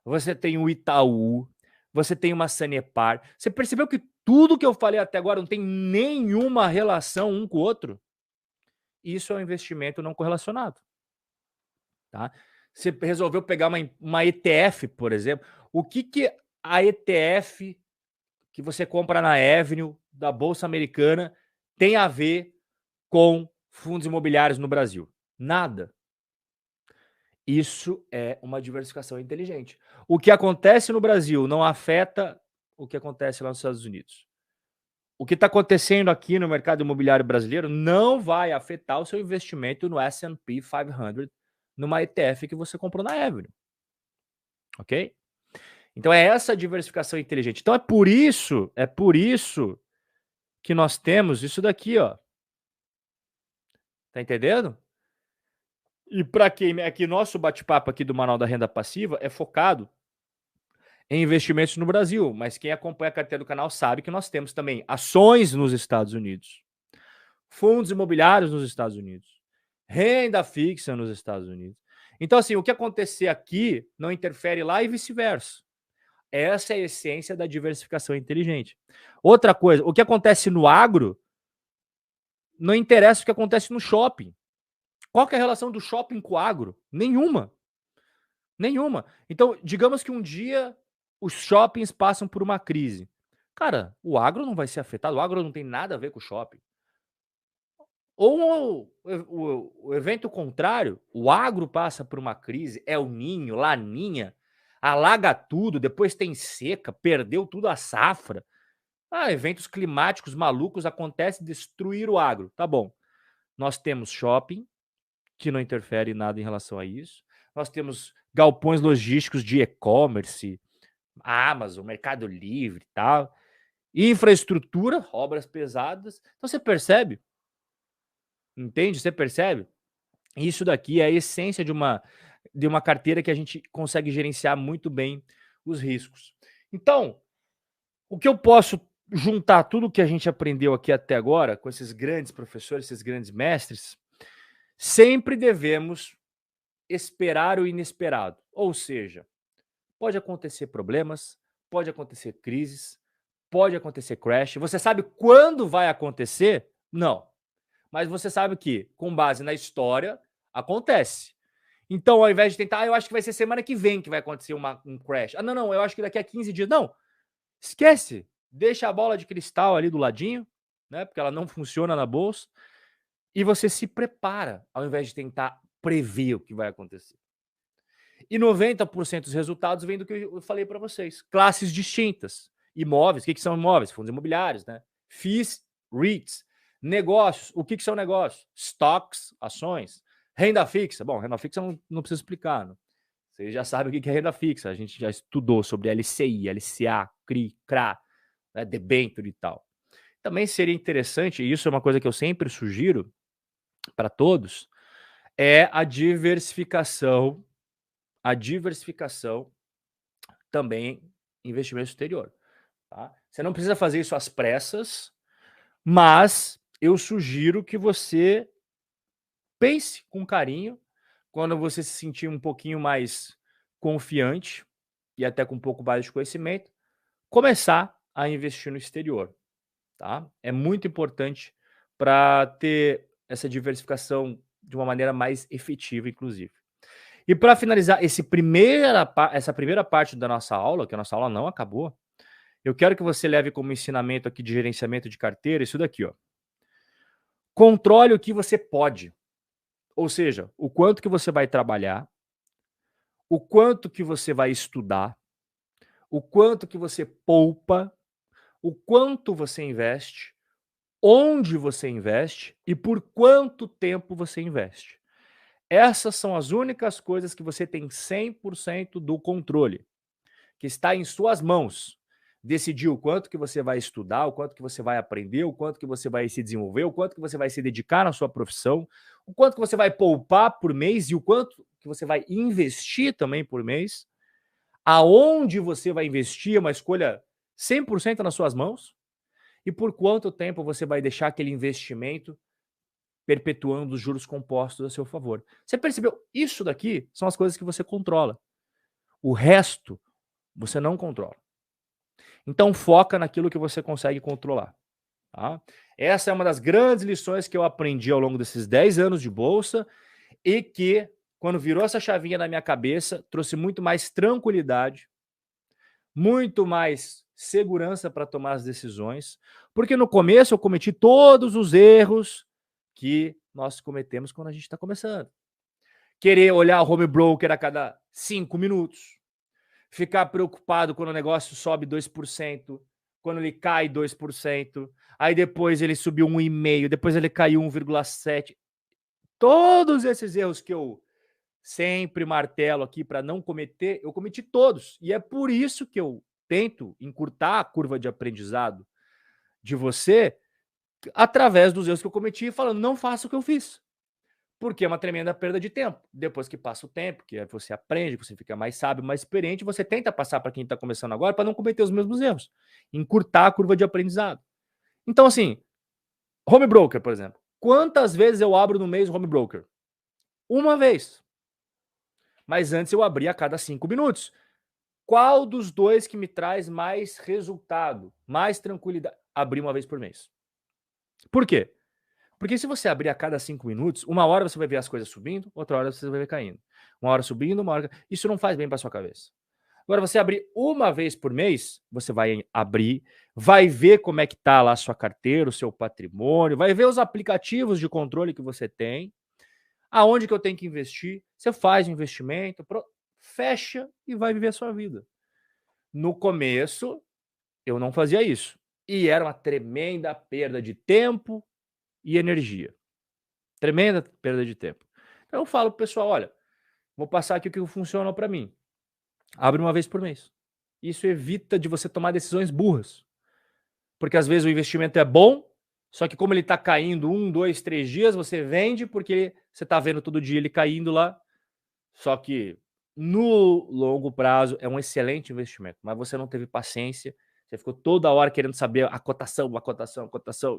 você tem o Itaú, você tem uma Sanepar. Você percebeu que tudo que eu falei até agora não tem nenhuma relação um com o outro? Isso é um investimento não correlacionado. Tá? Você resolveu pegar uma ETF, por exemplo. O que a ETF que você compra na Avenue, da Bolsa Americana, tem a ver com fundos imobiliários no Brasil? Nada. Isso é uma diversificação inteligente. O que acontece no Brasil não afeta o que acontece lá nos Estados Unidos. O que está acontecendo aqui no mercado imobiliário brasileiro não vai afetar o seu investimento no S&P 500, numa ETF que você comprou na Avenue. Ok? Então é essa diversificação inteligente. Então é por isso que nós temos isso daqui, ó. Tá entendendo? E para quem aqui nosso bate-papo aqui do Manual da Renda Passiva é focado em investimentos no Brasil, mas quem acompanha a carteira do canal sabe que nós temos também ações nos Estados Unidos, fundos imobiliários nos Estados Unidos, renda fixa nos Estados Unidos. Então, assim, o que acontecer aqui não interfere lá e vice-versa. Essa é a essência da diversificação inteligente. Outra coisa, o que acontece no agro não interessa o que acontece no shopping. Qual que é a relação do shopping com o agro? Nenhuma. Nenhuma. Então, digamos que um dia os shoppings passam por uma crise. Cara, o agro não vai ser afetado, o agro não tem nada a ver com o shopping. Ou o evento contrário, o agro passa por uma crise, é o Ninho, Laninha, alaga tudo, depois tem seca, perdeu tudo a safra. Eventos climáticos malucos acontecem, destruir o agro. Tá bom. Nós temos shopping, que não interfere em nada em relação a isso. Nós temos galpões logísticos de e-commerce, Amazon, Mercado Livre e tal. Infraestrutura, obras pesadas. Então você percebe? Entende? Você percebe? Isso daqui é a essência de uma carteira que a gente consegue gerenciar muito bem os riscos. Então, o que eu posso juntar tudo que a gente aprendeu aqui até agora, com esses grandes professores, esses grandes mestres, sempre devemos esperar o inesperado. Ou seja, pode acontecer problemas, pode acontecer crises, pode acontecer crash. Você sabe quando vai acontecer? Não. Mas você sabe que, com base na história, acontece. Então, ao invés de tentar, eu acho que vai ser semana que vem que vai acontecer um crash. Não, eu acho que daqui a 15 dias. Não, esquece. Deixa a bola de cristal ali do ladinho, né? Porque ela não funciona na bolsa. E você se prepara, ao invés de tentar prever o que vai acontecer. E 90% dos resultados vem do que eu falei para vocês. Classes distintas. Imóveis, o que são imóveis? Fundos imobiliários, né? FIIs, REITs. Negócios, o que são negócios? Stocks, ações. Renda fixa. Bom, renda fixa não preciso explicar. Né? Vocês já sabem o que é renda fixa. A gente já estudou sobre LCI, LCA, CRI, CRA, né? Debênture e tal. Também seria interessante, e isso é uma coisa que eu sempre sugiro para todos, é a diversificação também em investimento exterior. Tá? Você não precisa fazer isso às pressas, mas eu sugiro que você pense com carinho quando você se sentir um pouquinho mais confiante e até com um pouco mais de conhecimento, começar a investir no exterior. Tá? É muito importante para ter essa diversificação de uma maneira mais efetiva, inclusive. E para finalizar essa primeira parte da nossa aula, que a nossa aula não acabou, eu quero que você leve como ensinamento aqui de gerenciamento de carteira isso daqui, ó. Controle o que você pode. Ou seja, o quanto que você vai trabalhar, o quanto que você vai estudar, o quanto que você poupa, o quanto você investe, onde você investe e por quanto tempo você investe. Essas são as únicas coisas que você tem 100% do controle, que está em suas mãos. Decidir o quanto que você vai estudar, o quanto que você vai aprender, o quanto que você vai se desenvolver, o quanto que você vai se dedicar na sua profissão, o quanto que você vai poupar por mês e o quanto que você vai investir também por mês. Aonde você vai investir é uma escolha 100% nas suas mãos. E por quanto tempo você vai deixar aquele investimento perpetuando os juros compostos a seu favor. Você percebeu? Isso daqui são as coisas que você controla. O resto você não controla. Então foca naquilo que você consegue controlar. Tá? Essa é uma das grandes lições que eu aprendi ao longo desses 10 anos de bolsa e que, quando virou essa chavinha na minha cabeça, trouxe muito mais tranquilidade, muito mais segurança para tomar as decisões, porque no começo eu cometi todos os erros que nós cometemos quando a gente está começando. Querer olhar o home broker a cada 5 minutos, ficar preocupado quando o negócio sobe 2%, quando ele cai 2%, aí depois ele subiu 1,5%, depois ele caiu 1,7%. Todos esses erros que eu sempre martelo aqui para não cometer, eu cometi todos. E é por isso que eu tento encurtar a curva de aprendizado de você através dos erros que eu cometi, falando, não faça o que eu fiz. Porque é uma tremenda perda de tempo. Depois que passa o tempo, que você aprende, você fica mais sábio, mais experiente, você tenta passar para quem está começando agora para não cometer os mesmos erros, encurtar a curva de aprendizado. Então, assim, home broker, por exemplo. Quantas vezes eu abro no mês home broker? Uma vez. Mas antes eu abria a cada 5 minutos. Qual dos dois que me traz mais resultado, mais tranquilidade? Abrir uma vez por mês. Por quê? Porque se você abrir a cada 5 minutos, uma hora você vai ver as coisas subindo, outra hora você vai ver caindo. Uma hora subindo, uma hora. Isso não faz bem para sua cabeça. Agora, você abrir uma vez por mês, você vai abrir, vai ver como é que está lá a sua carteira, o seu patrimônio, vai ver os aplicativos de controle que você tem, aonde que eu tenho que investir, você faz o investimento, fecha e vai viver a sua vida. No começo, eu não fazia isso. E era uma tremenda perda de tempo e energia. Tremenda perda de tempo. Então eu falo pro pessoal, olha, vou passar aqui o que funciona para mim. Abre uma vez por mês. Isso evita de você tomar decisões burras. Porque às vezes o investimento é bom, só que como ele está caindo 1, 2, 3 dias, você vende porque você está vendo todo dia ele caindo lá. Só que no longo prazo é um excelente investimento, mas você não teve paciência, você ficou toda hora querendo saber a cotação,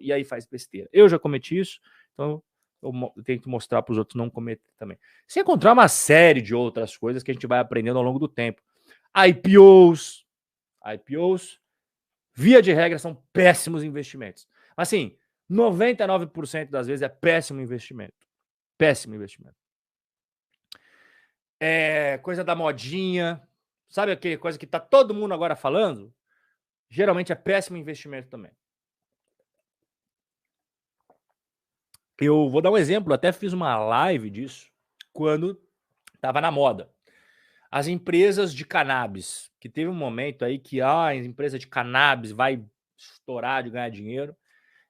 e aí faz besteira. Eu já cometi isso, então eu tenho que mostrar para os outros não cometer também. Sem encontrar uma série de outras coisas que a gente vai aprendendo ao longo do tempo. IPOs, via de regra, são péssimos investimentos. Assim, 99% das vezes é péssimo investimento. Péssimo investimento. Coisa da modinha, sabe aquela coisa que tá todo mundo agora falando? Geralmente é péssimo investimento também. Eu vou dar um exemplo, até fiz uma live disso quando estava na moda. As empresas de cannabis, que teve um momento aí que a empresa de cannabis vai estourar de ganhar dinheiro.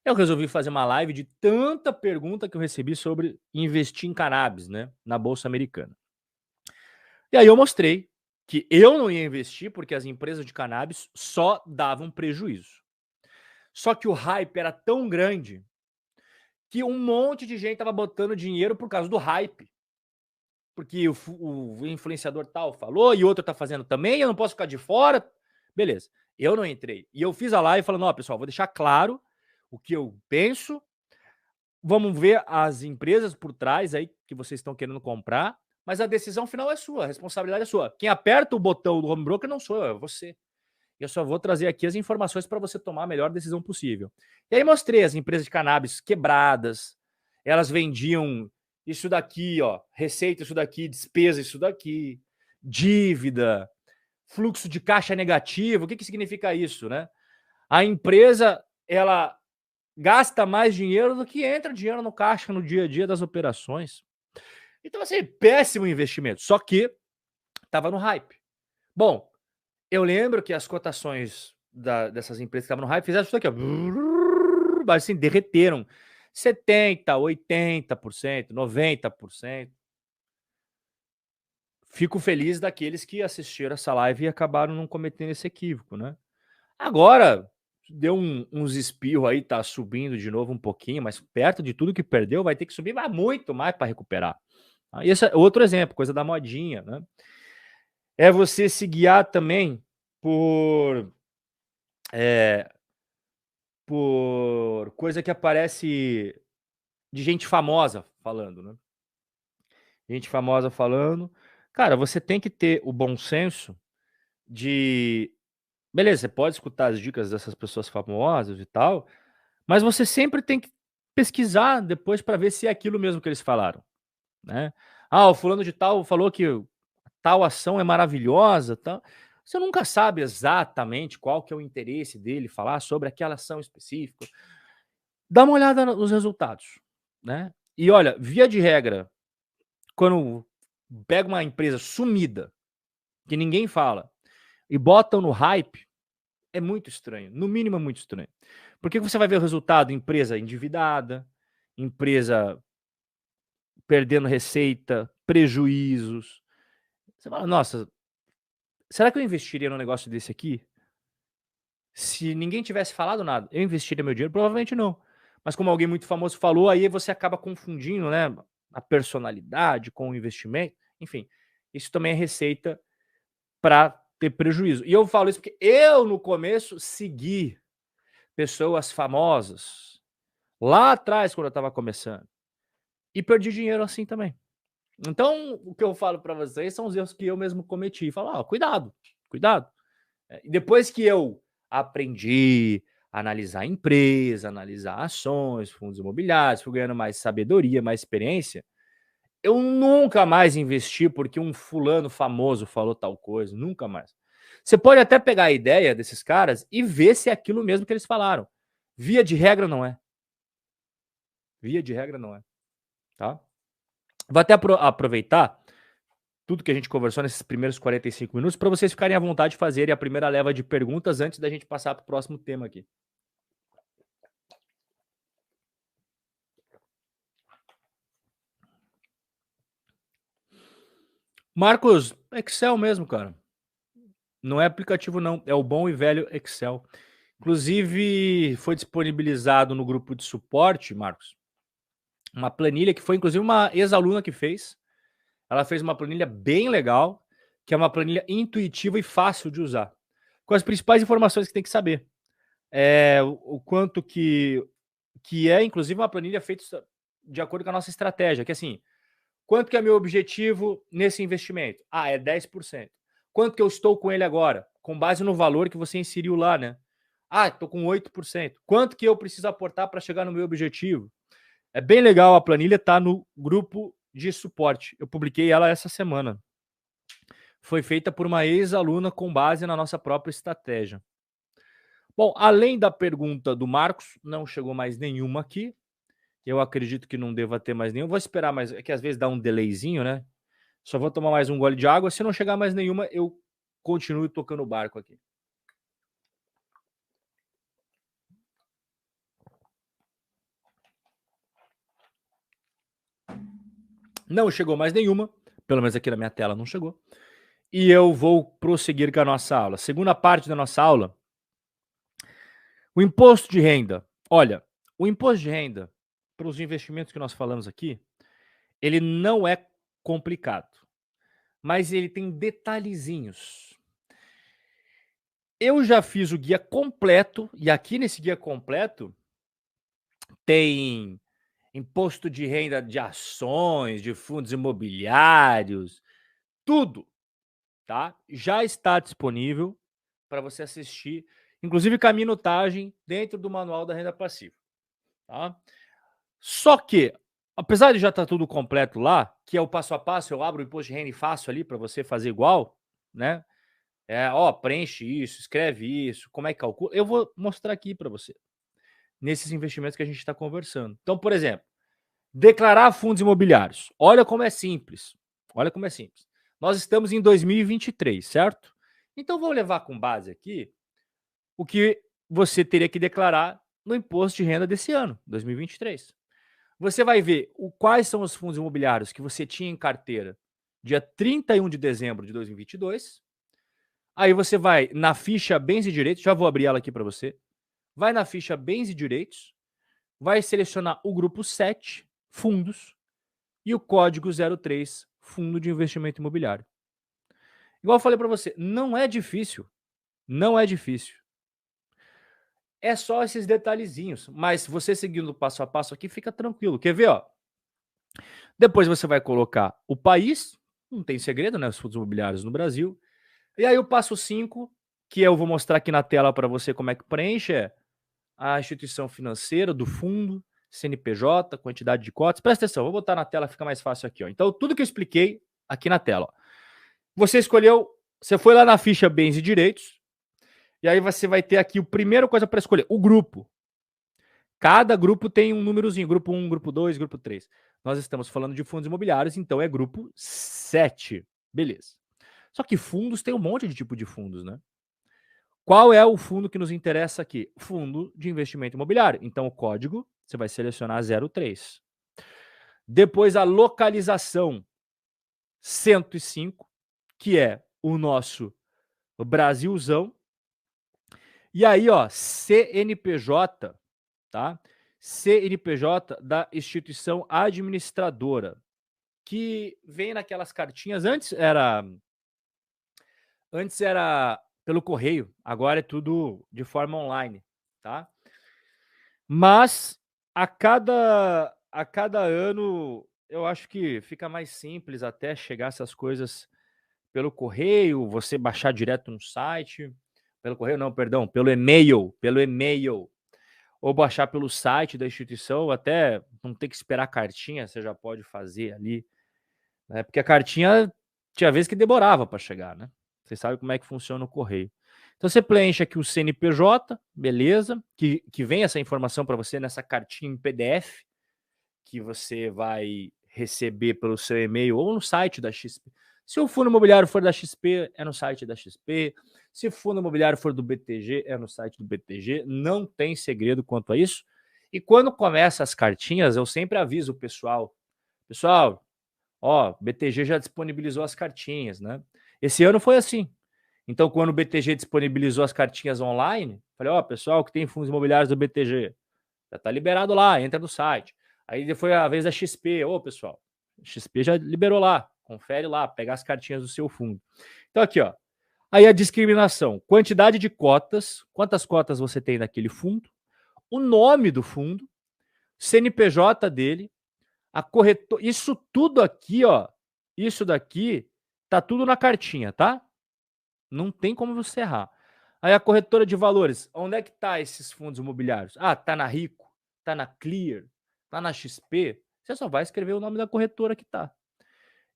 Eu resolvi fazer uma live de tanta pergunta que eu recebi sobre investir em cannabis, né, na bolsa americana. E aí eu mostrei que eu não ia investir porque as empresas de cannabis só davam prejuízo. Só que o hype era tão grande que um monte de gente estava botando dinheiro por causa do hype. Porque o influenciador tal falou e outro tá fazendo também, eu não posso ficar de fora. Beleza. Eu não entrei. E eu fiz a live falando, ó, pessoal, vou deixar claro o que eu penso. Vamos ver as empresas por trás aí que vocês estão querendo comprar, mas a decisão final é sua, a responsabilidade é sua. Quem aperta o botão do home broker não sou eu, é você. Eu só vou trazer aqui as informações para você tomar a melhor decisão possível. E aí mostrei as empresas de cannabis quebradas, elas vendiam isso daqui, ó, receita isso daqui, despesa isso daqui, dívida, fluxo de caixa negativo. O que significa isso, né? A empresa, ela gasta mais dinheiro do que entra dinheiro no caixa no dia a dia das operações. Então, assim, péssimo investimento. Só que estava no hype. Bom, eu lembro que as cotações dessas empresas que estavam no hype fizeram isso aqui, ó. Assim, derreteram. 70%, 80%, 90%. Fico feliz daqueles que assistiram essa live e acabaram não cometendo esse equívoco, né? Agora, deu uns espirros aí, tá subindo de novo um pouquinho, mas perto de tudo que perdeu, vai ter que subir muito mais para recuperar. E esse é outro exemplo, coisa da modinha, né? É você se guiar também por coisa que aparece de gente famosa falando, né? Gente famosa falando. Cara, você tem que ter o bom senso de. Beleza, você pode escutar as dicas dessas pessoas famosas e tal, mas você sempre tem que pesquisar depois para ver se é aquilo mesmo que eles falaram, né? Ah, o fulano de tal falou que tal ação é maravilhosa, tal. Você nunca sabe exatamente qual que é o interesse dele falar sobre aquela ação específica. Dá uma olhada nos resultados, né? E olha, via de regra, quando pega uma empresa sumida, que ninguém fala, e botam no hype, é muito estranho. No mínimo é muito estranho. Porque você vai ver o resultado, empresa endividada, empresa perdendo receita, prejuízos. Você fala, nossa, será que eu investiria num negócio desse aqui? Se ninguém tivesse falado nada, eu investiria meu dinheiro? Provavelmente não. Mas como alguém muito famoso falou, aí você acaba confundindo, né? a personalidade com o investimento, enfim, isso também é receita para ter prejuízo. E eu falo isso porque eu, no começo, segui pessoas famosas, lá atrás, quando eu estava começando, e perdi dinheiro assim também. Então, o que eu falo para vocês são os erros que eu mesmo cometi. Falo, cuidado, cuidado. E depois que eu aprendi a analisar a empresa, analisar ações, fundos imobiliários, fui ganhando mais sabedoria, mais experiência, eu nunca mais investi porque um fulano famoso falou tal coisa, nunca mais. Você pode até pegar a ideia desses caras e ver se é aquilo mesmo que eles falaram. Via de regra não é. Via de regra não é, tá? Vou até aproveitar tudo que a gente conversou nesses primeiros 45 minutos para vocês ficarem à vontade de fazerem a primeira leva de perguntas antes da gente passar para o próximo tema aqui. Marcos, Excel mesmo, cara. Não é aplicativo não, é o bom e velho Excel. Inclusive, foi disponibilizado no grupo de suporte, Marcos, uma planilha que foi inclusive uma ex-aluna que fez. Ela fez uma planilha bem legal, que é uma planilha intuitiva e fácil de usar, com as principais informações que tem que saber. O quanto que é, inclusive, uma planilha feita de acordo com a nossa estratégia, que assim, quanto que é meu objetivo nesse investimento? É 10%. Quanto que eu estou com ele agora? Com base no valor que você inseriu lá, né? Estou com 8%. Quanto que eu preciso aportar para chegar no meu objetivo? É bem legal a planilha, tá no grupo de suporte. Eu publiquei ela essa semana. Foi feita por uma ex-aluna com base na nossa própria estratégia. Bom, além da pergunta do Marcos, não chegou mais nenhuma aqui. Eu acredito que não deva ter mais nenhum. Vou esperar mais, é que às vezes dá um delayzinho, né? Só vou tomar mais um gole de água. Se não chegar mais nenhuma, eu continuo tocando o barco aqui. Não chegou mais nenhuma, pelo menos aqui na minha tela não chegou. E eu vou prosseguir com a nossa aula. Segunda parte da nossa aula, o imposto de renda. Olha, o imposto de renda, para os investimentos que nós falamos aqui, ele não é complicado, mas ele tem detalhezinhos. Eu já fiz o guia completo, e aqui nesse guia completo tem imposto de renda de ações, de fundos imobiliários, tudo, tá? Já está disponível para você assistir, inclusive com a minutagem dentro do manual da renda passiva, tá? Só que, apesar de já estar tudo completo lá, que é o passo a passo, eu abro o imposto de renda e faço ali para você fazer igual, né? Preenche isso, escreve isso, como é que calcula. Eu vou mostrar aqui para você, nesses investimentos que a gente está conversando. Então, por exemplo, declarar fundos imobiliários. Olha como é simples. Olha como é simples. Nós estamos em 2023, certo? Então, vou levar com base aqui o que você teria que declarar no imposto de renda desse ano, 2023. Você vai ver quais são os fundos imobiliários que você tinha em carteira dia 31 de dezembro de 2022. Aí você vai na ficha bens e direitos, já vou abrir ela aqui para você. Vai na ficha bens e direitos, vai selecionar o grupo 7, fundos, e o código 03, fundo de investimento imobiliário. Igual eu falei para você, não é difícil. Não é difícil. É só esses detalhezinhos, mas você seguindo passo a passo aqui, fica tranquilo. Quer ver, ó? Depois você vai colocar o país, não tem segredo, né? Os fundos imobiliários no Brasil. E aí o passo 5, que eu vou mostrar aqui na tela para você como é que preenche, é a instituição financeira do fundo, CNPJ, quantidade de cotas. Presta atenção, vou botar na tela, fica mais fácil aqui, ó. Então, tudo que eu expliquei aqui na tela, ó. Você escolheu, você foi lá na ficha bens e direitos, e aí você vai ter aqui a primeira coisa para escolher, o grupo. Cada grupo tem um númerozinho, grupo 1, grupo 2, grupo 3. Nós estamos falando de fundos imobiliários, então é grupo 7. Beleza. Só que fundos tem um monte de tipo de fundos, né? Qual é o fundo que nos interessa aqui? Fundo de investimento imobiliário. Então, o código, você vai selecionar 03. Depois, a localização 105, que é o nosso Brasilzão. E aí, ó, CNPJ, tá? CNPJ da instituição administradora. que vem naquelas cartinhas. Antes era pelo correio, agora é tudo de forma online, tá? Mas a cada ano eu acho que fica mais simples até chegar essas coisas pelo correio, você baixar direto no site, pelo correio não, perdão, pelo e-mail, ou baixar pelo site da instituição, até não ter que esperar a cartinha, você já pode fazer ali, né? Porque a cartinha tinha vezes que demorava para chegar, né? Você sabe como é que funciona o correio. Então você preenche aqui o CNPJ, beleza? Que vem essa informação para você nessa cartinha em PDF que você vai receber pelo seu e-mail ou no site da XP. Se o fundo imobiliário for da XP, é no site da XP. Se o fundo imobiliário for do BTG, é no site do BTG. Não tem segredo quanto a isso. E quando começa as cartinhas, eu sempre aviso o pessoal. Pessoal, ó, BTG já disponibilizou as cartinhas, né? Esse ano foi assim. Então, quando o BTG disponibilizou as cartinhas online, falei, ó, pessoal que tem fundos imobiliários do BTG, já tá liberado lá, entra no site. Aí foi a vez da XP, ô, pessoal, XP já liberou lá, confere lá, pega as cartinhas do seu fundo. Então, aqui, ó. Aí a discriminação, quantidade de cotas, quantas cotas você tem naquele fundo, o nome do fundo, CNPJ dele, a corretora, isso tudo aqui, ó, isso daqui tá tudo na cartinha, tá? Não tem como você errar. Aí a corretora de valores, onde é que tá esses fundos imobiliários? Ah, tá na Rico, tá na Clear, tá na XP. Você só vai escrever o nome da corretora que tá.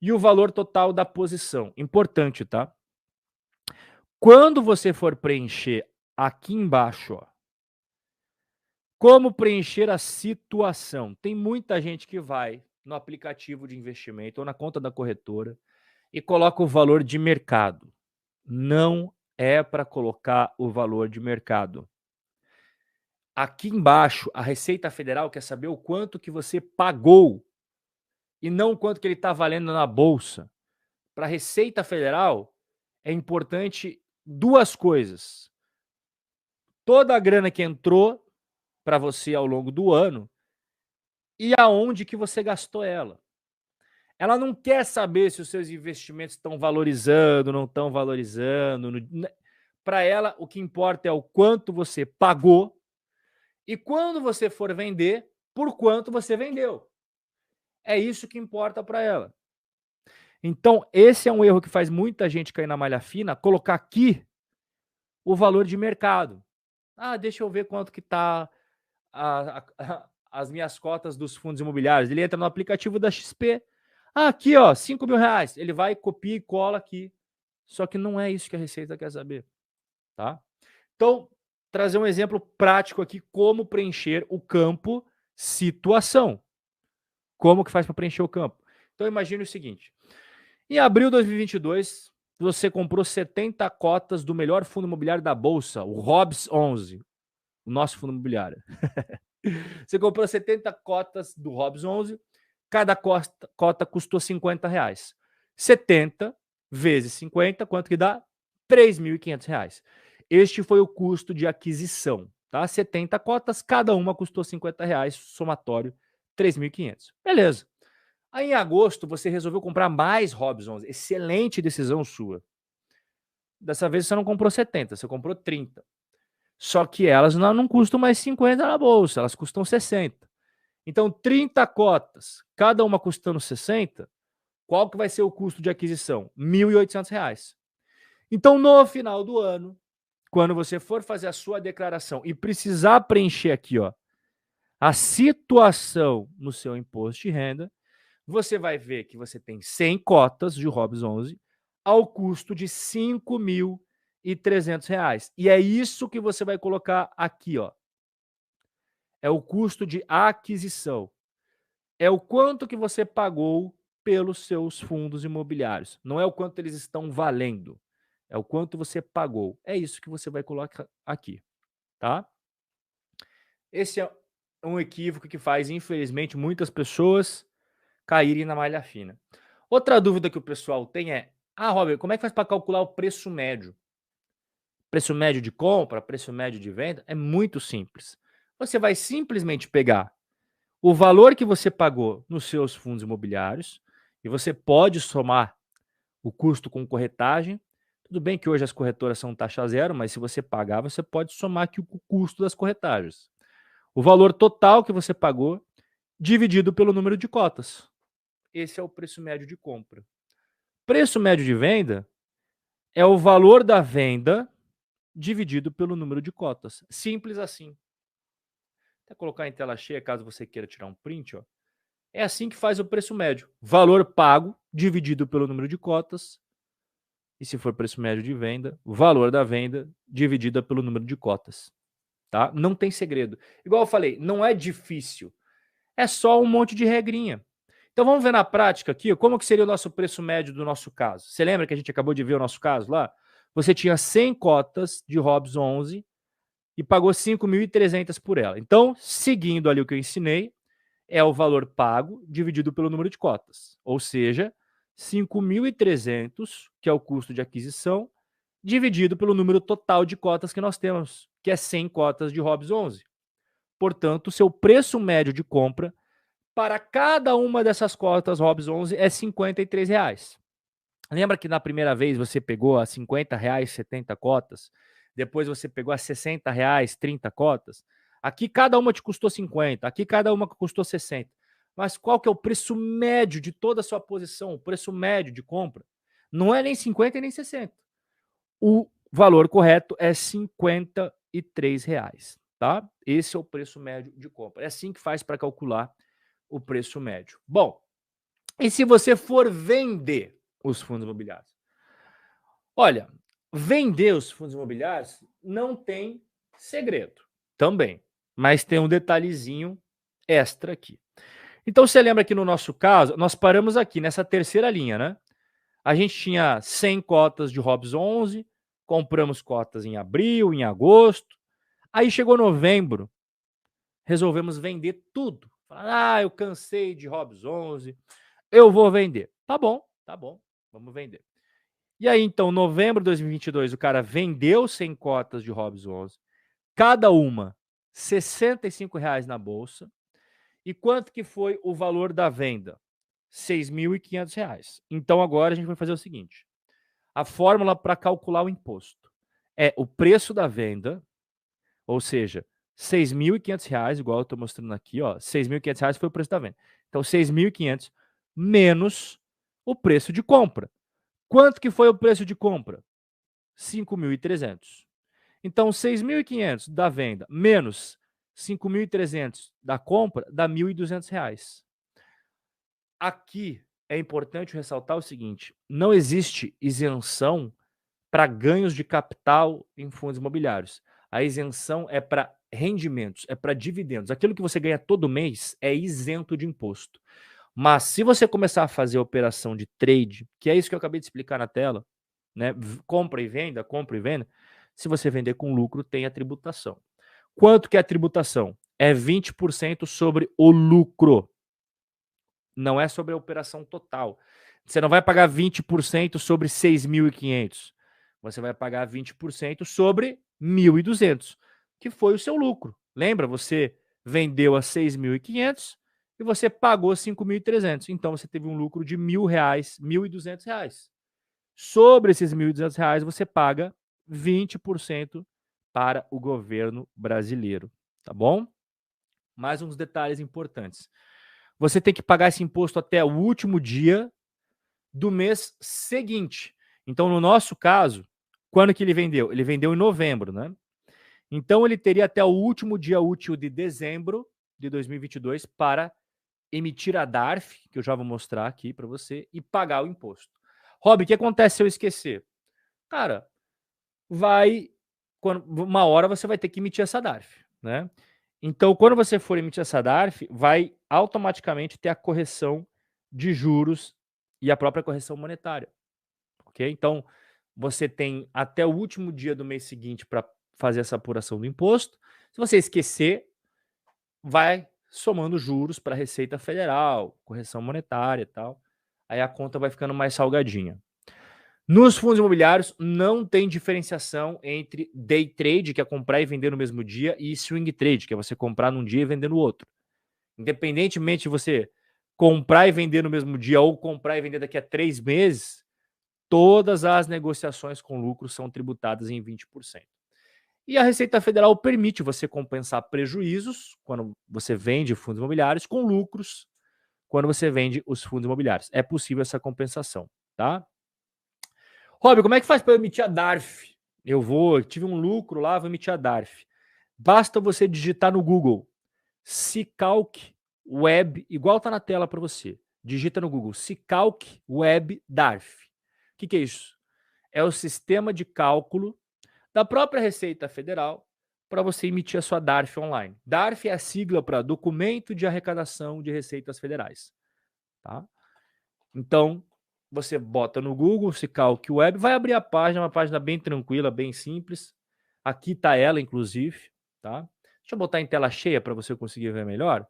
E o valor total da posição, importante, tá? Quando você for preencher aqui embaixo, ó, como preencher a situação? Tem muita gente que vai no aplicativo de investimento ou na conta da corretora e coloca o valor de mercado. Não é para colocar o valor de mercado. Aqui embaixo, a Receita Federal quer saber o quanto que você pagou e não o quanto que ele está valendo na bolsa. Para a Receita Federal, é importante duas coisas. Toda a grana que entrou para você ao longo do ano e aonde que você gastou ela. Ela não quer saber se os seus investimentos estão valorizando, não estão valorizando. Para ela, o que importa é o quanto você pagou e quando você for vender, por quanto você vendeu. É isso que importa para ela. Então, esse é um erro que faz muita gente cair na malha fina, colocar aqui o valor de mercado. Ah, deixa eu ver quanto que está as minhas cotas dos fundos imobiliários. Ele entra no aplicativo da XP. Ah, aqui, ó, R$5.000. Ele vai, copia e cola aqui. Só que não é isso que a Receita quer saber, tá? Então, trazer um exemplo prático aqui, como preencher o campo situação. Como que faz para preencher o campo? Então, imagine o seguinte. Em abril de 2022, você comprou 70 cotas do melhor fundo imobiliário da Bolsa, o Hobbs 11, o nosso fundo imobiliário. Você comprou 70 cotas do Hobbs 11, cada cota custou R$50. 70 vezes 50, quanto que dá? R$3.500. Este foi o custo de aquisição, tá? 70 cotas, cada uma custou R$50, somatório R$3.500. Beleza. Aí em agosto você resolveu comprar mais Hobbs 11. Excelente decisão sua. Dessa vez você não comprou 70, você comprou 30. Só que elas não custam mais 50 na bolsa, elas custam 60. Então 30 cotas, cada uma custando 60, qual que vai ser o custo de aquisição? R$1.800. Então no final do ano, quando você for fazer a sua declaração e precisar preencher aqui, ó, a situação no seu imposto de renda, você vai ver que você tem 100 cotas de Hobbs 11 ao custo de R$5.300. E é isso que você vai colocar aqui, ó. É o custo de aquisição. É o quanto que você pagou pelos seus fundos imobiliários. Não é o quanto eles estão valendo. É o quanto você pagou. É isso que você vai colocar aqui, tá? Esse é um equívoco que faz, infelizmente, muitas pessoas caírem na malha fina. Outra dúvida que o pessoal tem é: ah, Robert, como é que faz para calcular o preço médio? Preço médio de compra, preço médio de venda? É muito simples. Você vai simplesmente pegar o valor que você pagou nos seus fundos imobiliários E você pode somar o custo com corretagem. Tudo bem que hoje as corretoras são taxa zero, mas se você pagar, você pode somar aqui o custo das corretagens. O valor total que você pagou dividido pelo número de cotas. Esse é o preço médio de compra. Preço médio de venda é o valor da venda dividido pelo número de cotas. Simples assim. Vou colocar em tela cheia, caso você queira tirar um print. Ó. É assim que faz o preço médio. Valor pago dividido pelo número de cotas. E se for preço médio de venda, o valor da venda dividida pelo número de cotas. Tá? Não tem segredo. Igual eu falei, não é difícil. É só um monte de regrinha. Então vamos ver na prática aqui como que seria o nosso preço médio do nosso caso. Você lembra que a gente acabou de ver o nosso caso lá? Você tinha 100 cotas de Hobbs 11 e pagou 5.300 por ela. Então, seguindo ali o que eu ensinei, é o valor pago dividido pelo número de cotas. Ou seja, 5.300, que é o custo de aquisição, dividido pelo número total de cotas que nós temos, que é 100 cotas de Hobbs 11. Portanto, seu preço médio de compra para cada uma dessas cotas Hobbs 11 é R$ 53. Lembra que na primeira vez você pegou a R$ 50 70 cotas, depois você pegou a R$ 60 30 cotas? Aqui cada uma te custou 50, aqui cada uma custou 60. Mas qual que é o preço médio de toda a sua posição, o preço médio de compra? Não é nem 50 e nem 60. O valor correto é R$ 53, tá? Esse é o preço médio de compra. É assim que faz para calcular o preço médio. Bom, e se você for vender os fundos imobiliários? Olha, vender os fundos imobiliários não tem segredo também, mas tem um detalhezinho extra aqui. Então você lembra que no nosso caso, nós paramos aqui nessa terceira linha, né? A gente tinha 100 cotas de Hobbs 11, compramos cotas em abril, em agosto. Aí chegou novembro, resolvemos vender tudo. Eu cansei de Hobbs 11, eu vou vender. Tá bom, vamos vender. E aí, então, novembro de 2022, o cara vendeu 100 cotas de Hobbs 11, cada uma R$ 65 na bolsa. E quanto que foi o valor da venda? R$ 6.500. Então, agora a gente vai fazer o seguinte. A fórmula para calcular o imposto é o preço da venda, ou seja, R$ 6.500, igual eu estou mostrando aqui, ó, R$ 6.500 foi o preço da venda. Então, 6.500 menos o preço de compra. Quanto que foi o preço de compra? 5.300. Então, 6.500 da venda menos 5.300 da compra dá R$ 1.200. Aqui é importante ressaltar o seguinte: não existe isenção para ganhos de capital em fundos imobiliários. A isenção é para rendimentos, é para dividendos. Aquilo que você ganha todo mês é isento de imposto. Mas se você começar a fazer operação de trade, que é isso que eu acabei de explicar na tela, né? Compra e venda, se você vender com lucro, tem a tributação. Quanto que é a tributação? É 20% sobre o lucro. Não é sobre a operação total. Você não vai pagar 20% sobre 6.500. Você vai pagar 20% sobre 1.200, que foi o seu lucro. Lembra? Você vendeu a 6.500 e você pagou 5.300. Então, você teve um lucro de R$ 1.000, R$ 1.200. Sobre esses R$ 1.200, você paga 20% para o governo brasileiro. Tá bom? Mais uns detalhes importantes. Você tem que pagar esse imposto até o último dia do mês seguinte. Então, no nosso caso, quando que ele vendeu? Ele vendeu em novembro, né? Então, ele teria até o último dia útil de dezembro de 2022 para emitir a DARF, que eu já vou mostrar aqui para você, e pagar o imposto. Rob, o que acontece se eu esquecer? Cara, uma hora você vai ter que emitir essa DARF, né? Então, quando você for emitir essa DARF, vai automaticamente ter a correção de juros e a própria correção monetária, ok? Então, você tem até o último dia do mês seguinte para fazer essa apuração do imposto. Se você esquecer, vai somando juros para a Receita Federal, correção monetária e tal. Aí a conta vai ficando mais salgadinha. Nos fundos imobiliários, não tem diferenciação entre day trade, que é comprar e vender no mesmo dia, e swing trade, que é você comprar num dia e vender no outro. Independentemente de você comprar e vender no mesmo dia ou comprar e vender daqui a 3 meses, todas as negociações com lucro são tributadas em 20%. E a Receita Federal permite você compensar prejuízos quando você vende fundos imobiliários com lucros quando você vende os fundos imobiliários. É possível essa compensação, tá? Rob, como é que faz para emitir a DARF? Eu tive um lucro lá, vou emitir a DARF. Basta você digitar no Google Sicalc Web, igual tá na tela para você. Digita no Google Sicalc Web DARF. O que é isso? É o sistema de cálculo da própria Receita Federal para você emitir a sua DARF online. DARF é a sigla para Documento de Arrecadação de Receitas Federais. Tá? Então, você bota no Google Sicalc Web, vai abrir a página, uma página bem tranquila, bem simples. Aqui está ela, inclusive. Tá? Deixa eu botar em tela cheia para você conseguir ver melhor.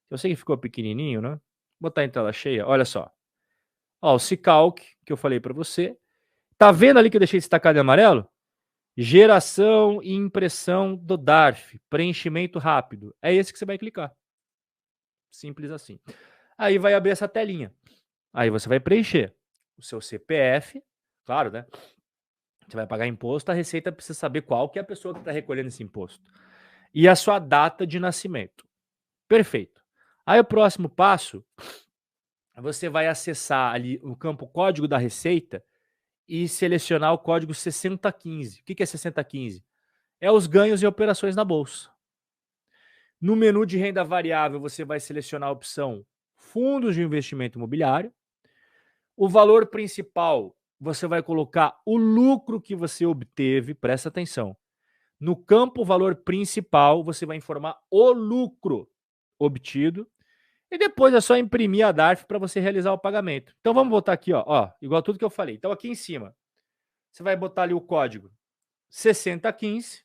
Eu sei que ficou pequenininho, né? Vou botar em tela cheia, olha só. Ó, o Sicalc, que eu falei para você. Tá vendo ali que eu deixei destacado em amarelo? Geração e impressão do DARF, preenchimento rápido. É esse que você vai clicar. Simples assim. Aí vai abrir essa telinha. Aí você vai preencher o seu CPF, claro, né? Você vai pagar imposto, a Receita precisa saber qual que é a pessoa que está recolhendo esse imposto. E a sua data de nascimento. Perfeito. Aí o próximo passo, você vai acessar ali o campo Código da Receita e selecionar o código 6015. O que é 6015? É os ganhos e operações na bolsa. No menu de renda variável, você vai selecionar a opção fundos de investimento imobiliário. O valor principal, você vai colocar o lucro que você obteve, presta atenção. No campo valor principal, você vai informar o lucro obtido e depois é só imprimir a DARF para você realizar o pagamento. Então vamos botar aqui, ó, igual tudo que eu falei. Então aqui em cima, você vai botar ali o código 6015,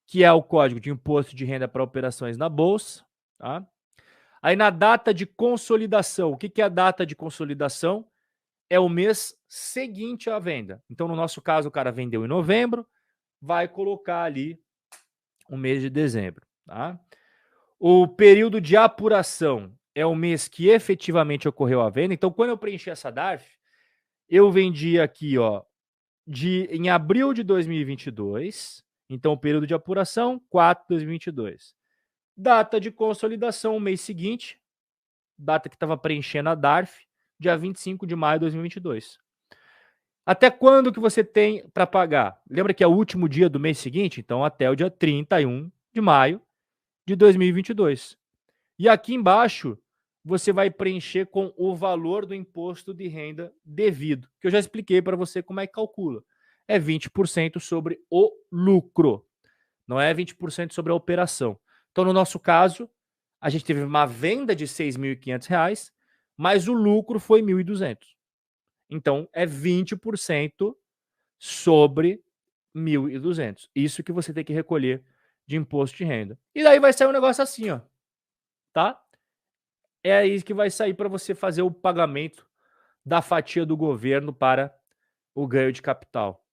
que é o código de imposto de renda para operações na bolsa, tá? Aí na data de consolidação, o que é a data de consolidação? É o mês seguinte à venda. Então, no nosso caso, o cara vendeu em novembro, vai colocar ali o mês de dezembro, tá? O período de apuração é o mês que efetivamente ocorreu a venda. Então, quando eu preenchi essa DARF, eu vendi aqui, ó, em abril de 2022. Então, o período de apuração, 4 de 2022. Data de consolidação, mês seguinte, data que estava preenchendo a DARF, dia 25 de maio de 2022. Até quando que você tem para pagar? Lembra que é o último dia do mês seguinte? Então, até o dia 31 de maio de 2022. E aqui embaixo, você vai preencher com o valor do imposto de renda devido, que eu já expliquei para você como é que calcula. É 20% sobre o lucro, não é 20% sobre a operação. Então, no nosso caso, a gente teve uma venda de R$ 6.500, mas o lucro foi R$ 1.200. Então, é 20% sobre 1.200. Isso que você tem que recolher de imposto de renda. E daí vai sair um negócio assim, ó. Tá? É aí que vai sair para você fazer o pagamento da fatia do governo para o ganho de capital.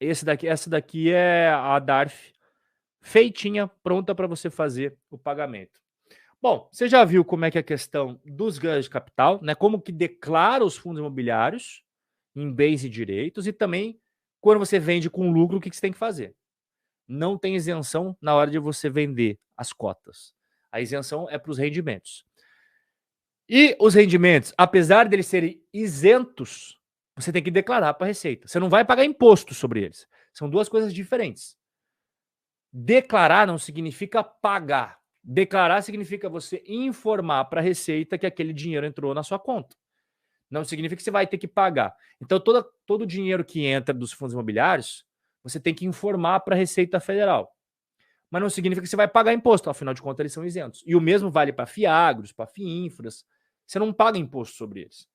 Essa daqui é a DARF feitinha, pronta para você fazer o pagamento. Bom, você já viu como é que é a questão dos ganhos de capital, né? Como que declara os fundos imobiliários em bens e direitos e também quando você vende com lucro, o que você tem que fazer? Não tem isenção na hora de você vender as cotas. A isenção é para os rendimentos. E os rendimentos, apesar deles serem isentos, você tem que declarar para a Receita. Você não vai pagar imposto sobre eles. São duas coisas diferentes. Declarar não significa pagar. Declarar significa você informar para a Receita que aquele dinheiro entrou na sua conta. Não significa que você vai ter que pagar. Então, todo o dinheiro que entra dos fundos imobiliários, você tem que informar para a Receita Federal. Mas não significa que você vai pagar imposto, afinal de contas, eles são isentos. E o mesmo vale para FIAGROS, para FIINFRAS. Você não paga imposto sobre eles.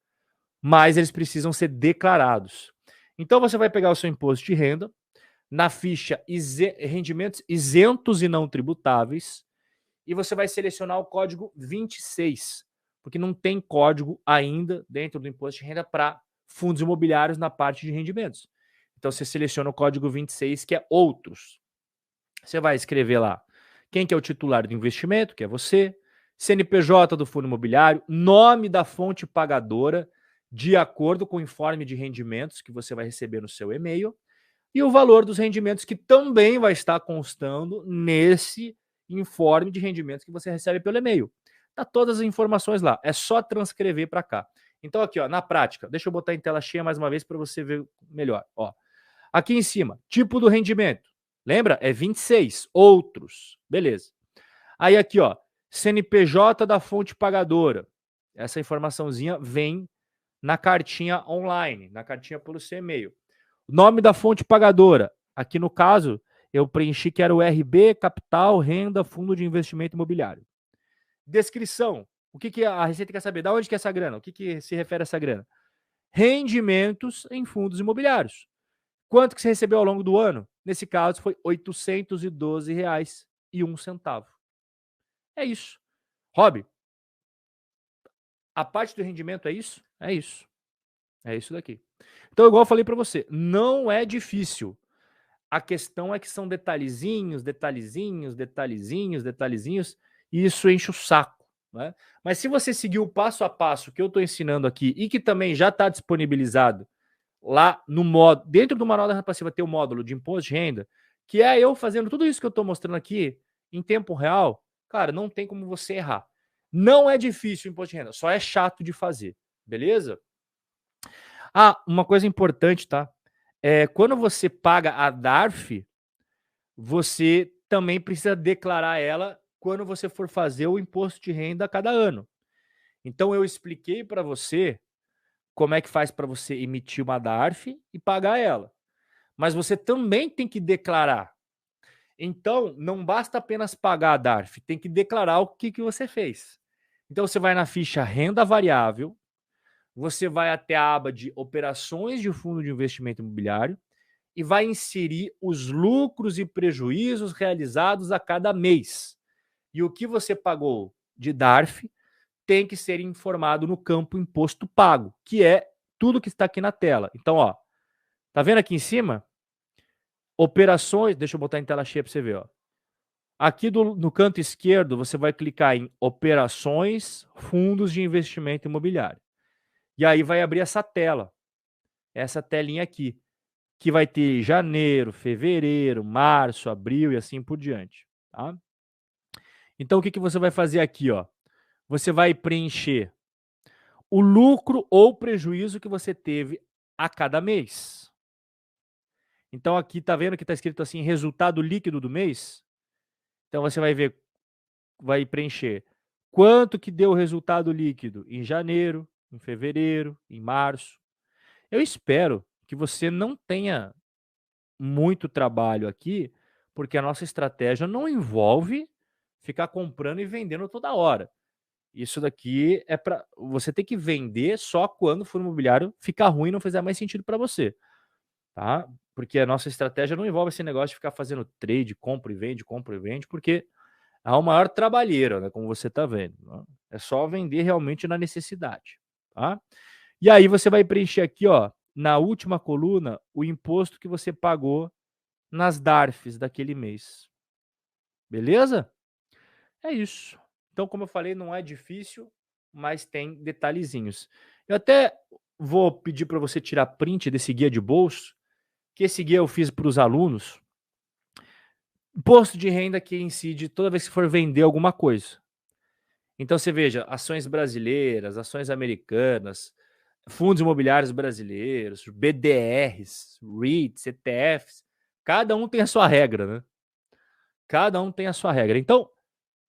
Mas eles precisam ser declarados. Então, você vai pegar o seu imposto de renda, na ficha rendimentos isentos e não tributáveis, e você vai selecionar o código 26, porque não tem código ainda dentro do imposto de renda para fundos imobiliários na parte de rendimentos. Então você seleciona o código 26, que é outros. Você vai escrever lá quem que é o titular do investimento, que é você, CNPJ do fundo imobiliário, nome da fonte pagadora, de acordo com o informe de rendimentos que você vai receber no seu e-mail, e o valor dos rendimentos que também vai estar constando nesse informe de rendimentos que você recebe pelo e-mail. Tá todas as informações lá, é só transcrever para cá. Então aqui, ó, na prática, deixa eu botar em tela cheia mais uma vez para você ver melhor, ó. Aqui em cima, tipo do rendimento. Lembra? É 26, outros. Beleza. Aí aqui, ó, CNPJ da fonte pagadora. Essa informaçãozinha vem na cartinha online, na cartinha pelo seu e-mail. Nome da fonte pagadora. Aqui no caso, eu preenchi que era o RB, capital, renda, fundo de investimento imobiliário. Descrição. O que a Receita quer saber? Da onde que é essa grana? O que se refere a essa grana? Rendimentos em fundos imobiliários. Quanto que você recebeu ao longo do ano? Nesse caso, foi R$ 812,01. É isso. Rob, a parte do rendimento é isso? É isso. É isso daqui. Então, igual eu falei para você, não é difícil. A questão é que são detalhezinhos, detalhezinhos, detalhezinhos, detalhezinhos, e isso enche o saco. Né? Mas se você seguir o passo a passo que eu estou ensinando aqui e que também já está disponibilizado lá no módulo, dentro do Manual da Renda Passiva tem o módulo de imposto de renda, que é eu fazendo tudo isso que eu estou mostrando aqui em tempo real, cara, não tem como você errar. Não é difícil o imposto de renda, só é chato de fazer, beleza? Ah, uma coisa importante, tá? Quando você paga a DARF, você também precisa declarar ela quando você for fazer o imposto de renda a cada ano. Então eu expliquei para você como é que faz para você emitir uma DARF e pagar ela. Mas você também tem que declarar. Então, não basta apenas pagar a DARF, tem que declarar o que você fez. Então, você vai na ficha renda variável, você vai até a aba de operações de fundo de investimento imobiliário e vai inserir os lucros e prejuízos realizados a cada mês. E o que você pagou de DARF tem que ser informado no campo imposto pago, que é tudo que está aqui na tela. Então, ó, tá vendo aqui em cima? Operações, deixa eu botar em tela cheia para você ver, ó. Aqui no canto esquerdo, você vai clicar em operações, fundos de investimento imobiliário. E aí vai abrir essa tela, essa telinha aqui, que vai ter janeiro, fevereiro, março, abril e assim por diante. Tá? Então, o que você vai fazer aqui? Ó? Você vai preencher o lucro ou prejuízo que você teve a cada mês. Então, aqui, tá vendo que está escrito assim, resultado líquido do mês? Então, você vai ver, vai preencher quanto que deu o resultado líquido em janeiro, em fevereiro, em março. Eu espero que você não tenha muito trabalho aqui, porque a nossa estratégia não envolve ficar comprando e vendendo toda hora. Isso daqui é para você ter que vender só quando o fundo imobiliário ficar ruim e não fizer mais sentido para você, tá? Porque a nossa estratégia não envolve esse negócio de ficar fazendo trade, compra e vende, porque é o maior trabalheiro, né? Como você está vendo. Né? É só vender realmente na necessidade, tá? E aí você vai preencher aqui, ó, na última coluna, o imposto que você pagou nas DARFs daquele mês. Beleza? É isso. Então, como eu falei, não é difícil, mas tem detalhezinhos. Eu até vou pedir para você tirar print desse guia de bolso, que esse guia eu fiz para os alunos. Imposto de renda que incide toda vez que for vender alguma coisa. Então, você veja, ações brasileiras, ações americanas, fundos imobiliários brasileiros, BDRs, REITs, ETFs, cada um tem a sua regra, né? Cada um tem a sua regra. Então,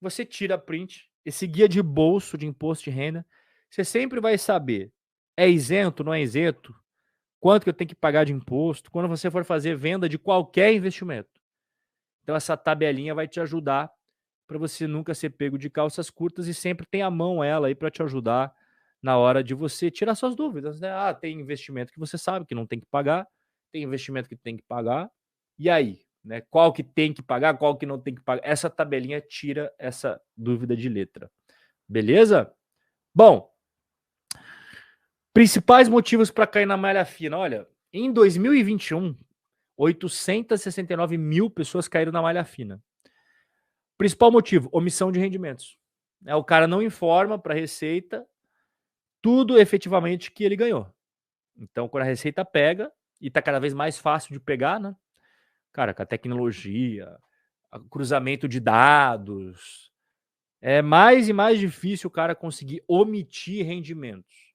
você tira print, esse guia de bolso de imposto de renda, você sempre vai saber, é isento, não é isento, quanto que eu tenho que pagar de imposto, quando você for fazer venda de qualquer investimento. Então, essa tabelinha vai te ajudar para você nunca ser pego de calças curtas e sempre tem à mão ela aí para te ajudar na hora de você tirar suas dúvidas, né? Ah, tem investimento que você sabe que não tem que pagar, tem investimento que tem que pagar, e aí? Né? Qual que tem que pagar, qual que não tem que pagar? Essa tabelinha tira essa dúvida de letra. Beleza? Bom, principais motivos para cair na malha fina. Olha, em 2021, 869 mil pessoas caíram na malha fina. Principal motivo, omissão de rendimentos. O cara não informa para a Receita tudo efetivamente que ele ganhou. Então, quando a Receita pega, e está cada vez mais fácil de pegar, né? Cara, com a tecnologia, o cruzamento de dados, é mais e mais difícil o cara conseguir omitir rendimentos.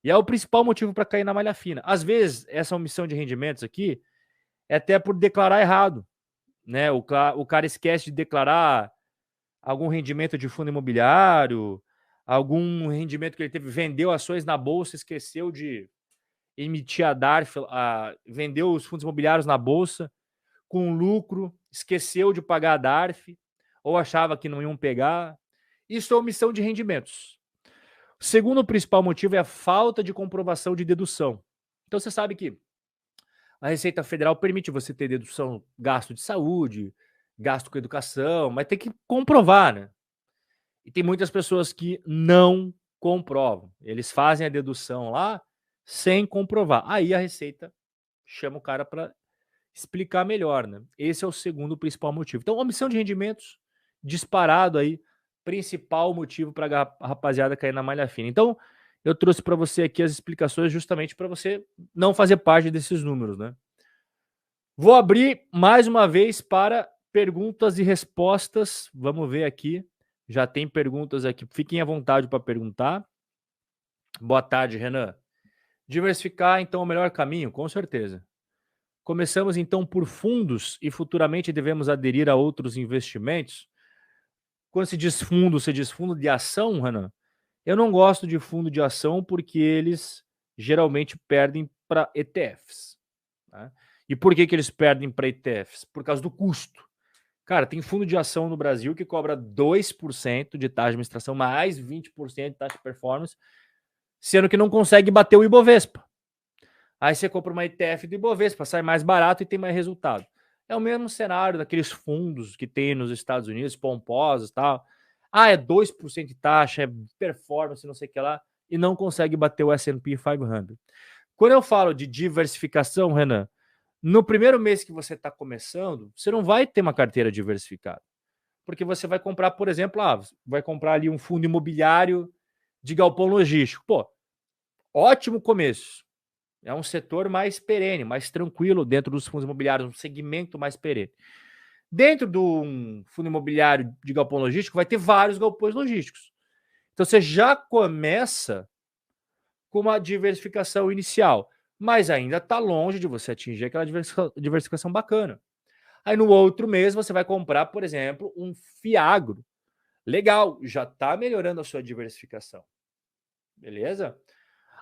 E é o principal motivo para cair na malha fina. Às vezes, essa omissão de rendimentos aqui é até por declarar errado, né? O cara esquece de declarar algum rendimento de fundo imobiliário, algum rendimento que ele teve, vendeu ações na bolsa, esqueceu de emitir a DARF, vendeu os fundos imobiliários na bolsa com lucro, esqueceu de pagar a DARF, ou achava que não iam pegar. Isso é omissão de rendimentos. O segundo principal motivo é a falta de comprovação de dedução. Então você sabe que a Receita Federal permite você ter dedução gasto de saúde, gasto com educação, mas tem que comprovar, né? E tem muitas pessoas que não comprovam. Eles fazem a dedução lá sem comprovar. Aí a Receita chama o cara para explicar melhor, né? Esse é o segundo principal motivo. Então, omissão de rendimentos, disparado aí, principal motivo para a rapaziada cair na malha fina. Então, eu trouxe para você aqui as explicações justamente para você não fazer parte desses números, né? Vou abrir mais uma vez para perguntas e respostas. Vamos ver aqui. Já tem perguntas aqui. Fiquem à vontade para perguntar. Boa tarde, Renan. Diversificar, então, é o melhor caminho? Com certeza. Começamos, então, por fundos e futuramente devemos aderir a outros investimentos? Quando se diz fundo de ação, Renan? Eu não gosto de fundo de ação porque eles geralmente perdem para ETFs. Tá? E por que eles perdem para ETFs? Por causa do custo. Cara, tem fundo de ação no Brasil que cobra 2% de taxa de administração, mais 20% de taxa de performance, sendo que não consegue bater o Ibovespa. Aí você compra uma ETF do Ibovespa, sai mais barato e tem mais resultado. É o mesmo cenário daqueles fundos que tem nos Estados Unidos, pomposos e tal. É 2% de taxa, é performance, não sei o que lá, e não consegue bater o S&P 500. Quando eu falo de diversificação, Renan, no primeiro mês que você está começando, você não vai ter uma carteira diversificada. Porque você vai comprar, por exemplo, vai comprar ali um fundo imobiliário de galpão logístico. Pô, ótimo começo. É um setor mais perene, mais tranquilo dentro dos fundos imobiliários, um segmento mais perene. Dentro de um fundo imobiliário de galpão logístico, vai ter vários galpões logísticos. Então você já começa com uma diversificação inicial, mas ainda está longe de você atingir aquela diversificação bacana. Aí no outro mês você vai comprar, por exemplo, um Fiagro. Legal, já está melhorando a sua diversificação. Beleza?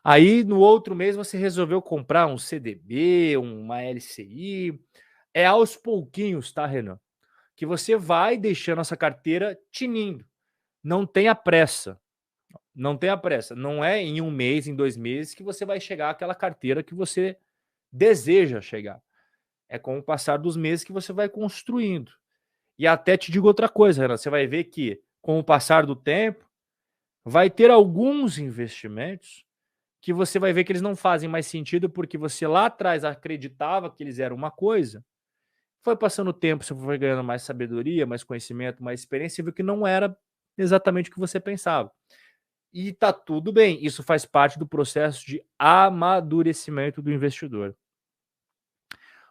Aí no outro mês você resolveu comprar um CDB, uma LCI. É aos pouquinhos, tá, Renan? Que você vai deixando essa carteira tinindo. Não tenha pressa. Não tenha pressa. Não é em um mês, em 2 meses que você vai chegar àquela carteira que você deseja chegar. É com o passar dos meses que você vai construindo. E até te digo outra coisa, Renan. Você vai ver que com o passar do tempo vai ter alguns investimentos que você vai ver que eles não fazem mais sentido porque você lá atrás acreditava que eles eram uma coisa, foi passando o tempo, você foi ganhando mais sabedoria, mais conhecimento, mais experiência, e viu que não era exatamente o que você pensava. E tá tudo bem, isso faz parte do processo de amadurecimento do investidor.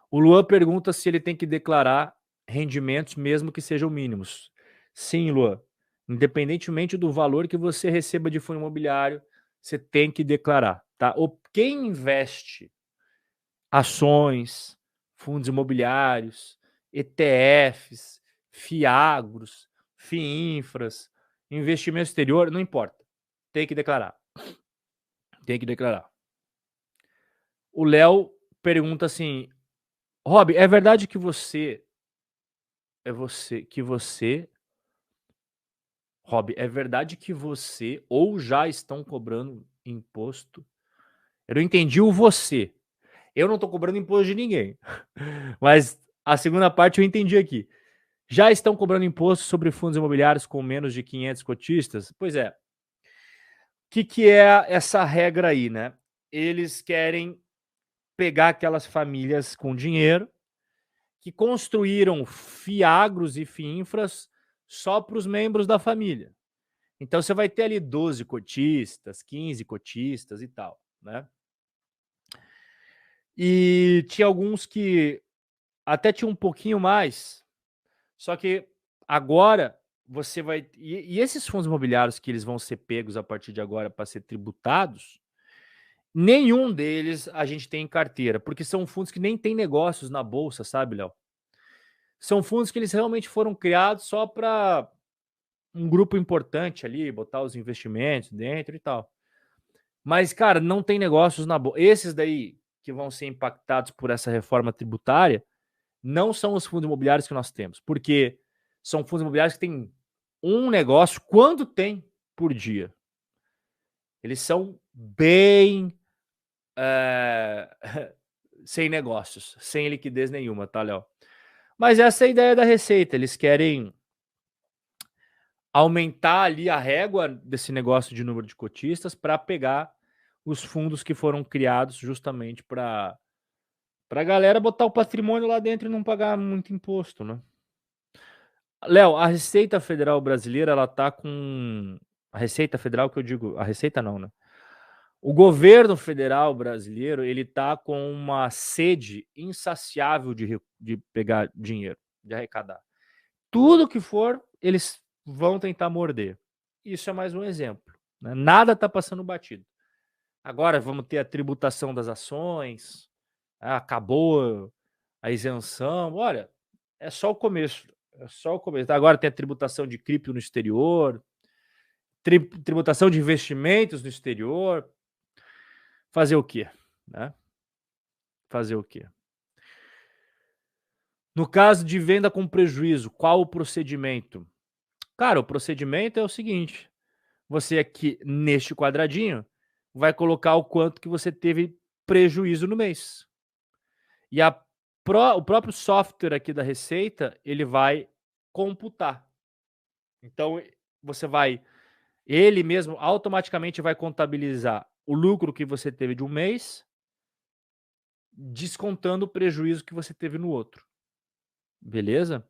O Luan pergunta se ele tem que declarar rendimentos mesmo que sejam mínimos. Sim, Luan. Independentemente do valor que você receba de fundo imobiliário, você tem que declarar, tá? Quem investe ações, fundos imobiliários, ETFs, FIAGROS, FIINFRAS, investimento exterior, não importa. Tem que declarar. Tem que declarar. O Léo pergunta assim: Rob, é verdade que Rob, é verdade que você ou já estão cobrando imposto? Eu não entendi o você. Eu não estou cobrando imposto de ninguém. Mas a segunda parte eu entendi aqui. Já estão cobrando imposto sobre fundos imobiliários com menos de 500 cotistas? Pois é. O que é essa regra aí, né? Eles querem pegar aquelas famílias com dinheiro que construíram fiagros e fiinfras só para os membros da família. Então você vai ter ali 12 cotistas, 15 cotistas e tal, né? E tinha alguns que até tinha um pouquinho mais, só que agora você vai... E esses fundos imobiliários que eles vão ser pegos a partir de agora para ser tributados, nenhum deles a gente tem em carteira, porque são fundos que nem tem negócios na bolsa, sabe, Léo? São fundos que eles realmente foram criados só para um grupo importante ali, botar os investimentos dentro e tal. Mas, cara, não tem negócios na bolsa. Esses daí que vão ser impactados por essa reforma tributária não são os fundos imobiliários que nós temos, porque são fundos imobiliários que têm um negócio, quando tem, por dia. Eles são bem sem negócios, sem liquidez nenhuma, tá, Léo? Mas essa é a ideia da Receita. Eles querem aumentar ali a régua desse negócio de número de cotistas para pegar os fundos que foram criados justamente para a galera botar o patrimônio lá dentro e não pagar muito imposto, né? Léo, a Receita Federal Brasileira, ela tá com... A Receita Federal, que eu digo... A Receita não, né? O governo federal brasileiro, ele tá com uma sede insaciável de pegar dinheiro, de arrecadar. Tudo que for, eles vão tentar morder. Isso é mais um exemplo, né? Nada tá passando batido. Agora vamos ter a tributação das ações, acabou a isenção. Olha, é só o começo. É só o começo. Agora tem a tributação de cripto no exterior, tributação de investimentos no exterior. Fazer o quê? Né? Fazer o quê? No caso de venda com prejuízo, qual o procedimento? Cara, o procedimento é o seguinte: você aqui neste quadradinho vai colocar o quanto que você teve prejuízo no mês. E o próprio software aqui da Receita, ele vai computar. Então, você vai... Ele mesmo automaticamente vai contabilizar o lucro que você teve de um mês, descontando o prejuízo que você teve no outro. Beleza?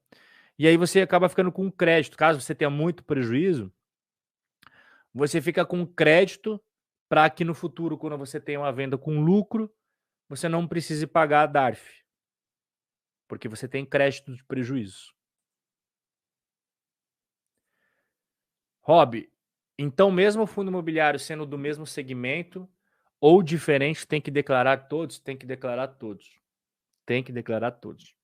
E aí você acaba ficando com crédito. Caso você tenha muito prejuízo, você fica com crédito para que no futuro, quando você tenha uma venda com lucro, você não precise pagar a DARF, porque você tem crédito de prejuízo. Rob, então mesmo o fundo imobiliário sendo do mesmo segmento ou diferente, tem que declarar todos? Tem que declarar todos. Tem que declarar todos.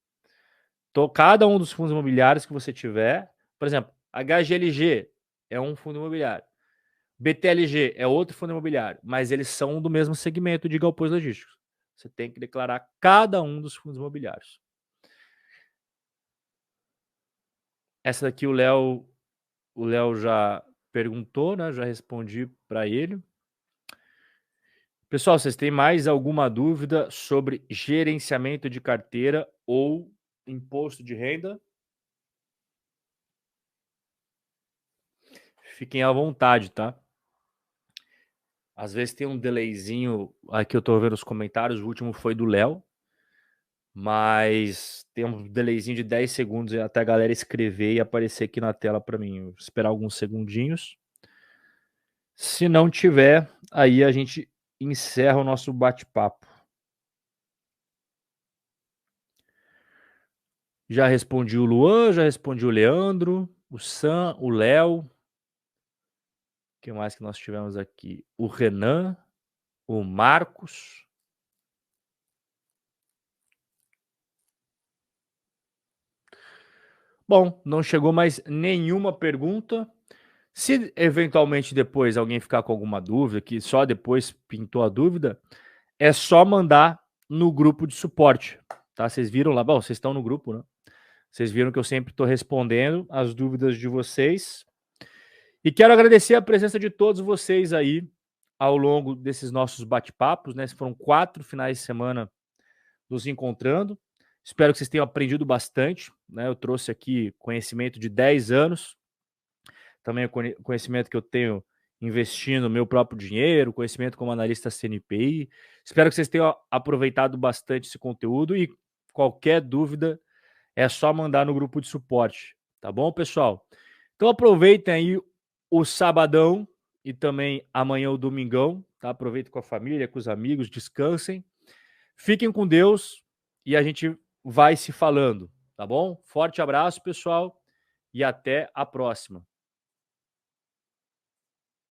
Cada um dos fundos imobiliários que você tiver, por exemplo, HGLG é um fundo imobiliário, BTLG é outro fundo imobiliário, mas eles são do mesmo segmento de galpões logísticos. Você tem que declarar cada um dos fundos imobiliários. Essa daqui o Léo já perguntou, né? Já respondi para ele. Pessoal, vocês têm mais alguma dúvida sobre gerenciamento de carteira ou imposto de renda? Fiquem à vontade, tá? Às vezes tem um delayzinho aqui, eu tô vendo os comentários, o último foi do Léo, mas tem um delayzinho de 10 segundos até a galera escrever e aparecer aqui na tela para mim. Vou esperar alguns segundinhos. Se não tiver, aí a gente encerra o nosso bate-papo. Já respondi o Luan, já respondi o Leandro, o Sam, o Léo. O que mais que nós tivemos aqui? O Renan, o Marcos. Bom, não chegou mais nenhuma pergunta. Se eventualmente depois alguém ficar com alguma dúvida, que só depois pintou a dúvida, é só mandar no grupo de suporte, tá? Vocês viram lá? Bom, vocês estão no grupo, né? Vocês viram que eu sempre estou respondendo as dúvidas de vocês. E quero agradecer a presença de todos vocês aí ao longo desses nossos bate-papos, né? Foram 4 finais de semana nos encontrando. Espero que vocês tenham aprendido bastante, né? Eu trouxe aqui conhecimento de 10 anos, também o conhecimento que eu tenho investindo meu próprio dinheiro, conhecimento como analista CNPI. Espero que vocês tenham aproveitado bastante esse conteúdo e qualquer dúvida é só mandar no grupo de suporte, tá bom, pessoal? Então aproveitem aí o sabadão e também amanhã o domingão, tá? Aproveita com a família, com os amigos, descansem. Fiquem com Deus e a gente vai se falando, tá bom? Forte abraço, pessoal, e até a próxima.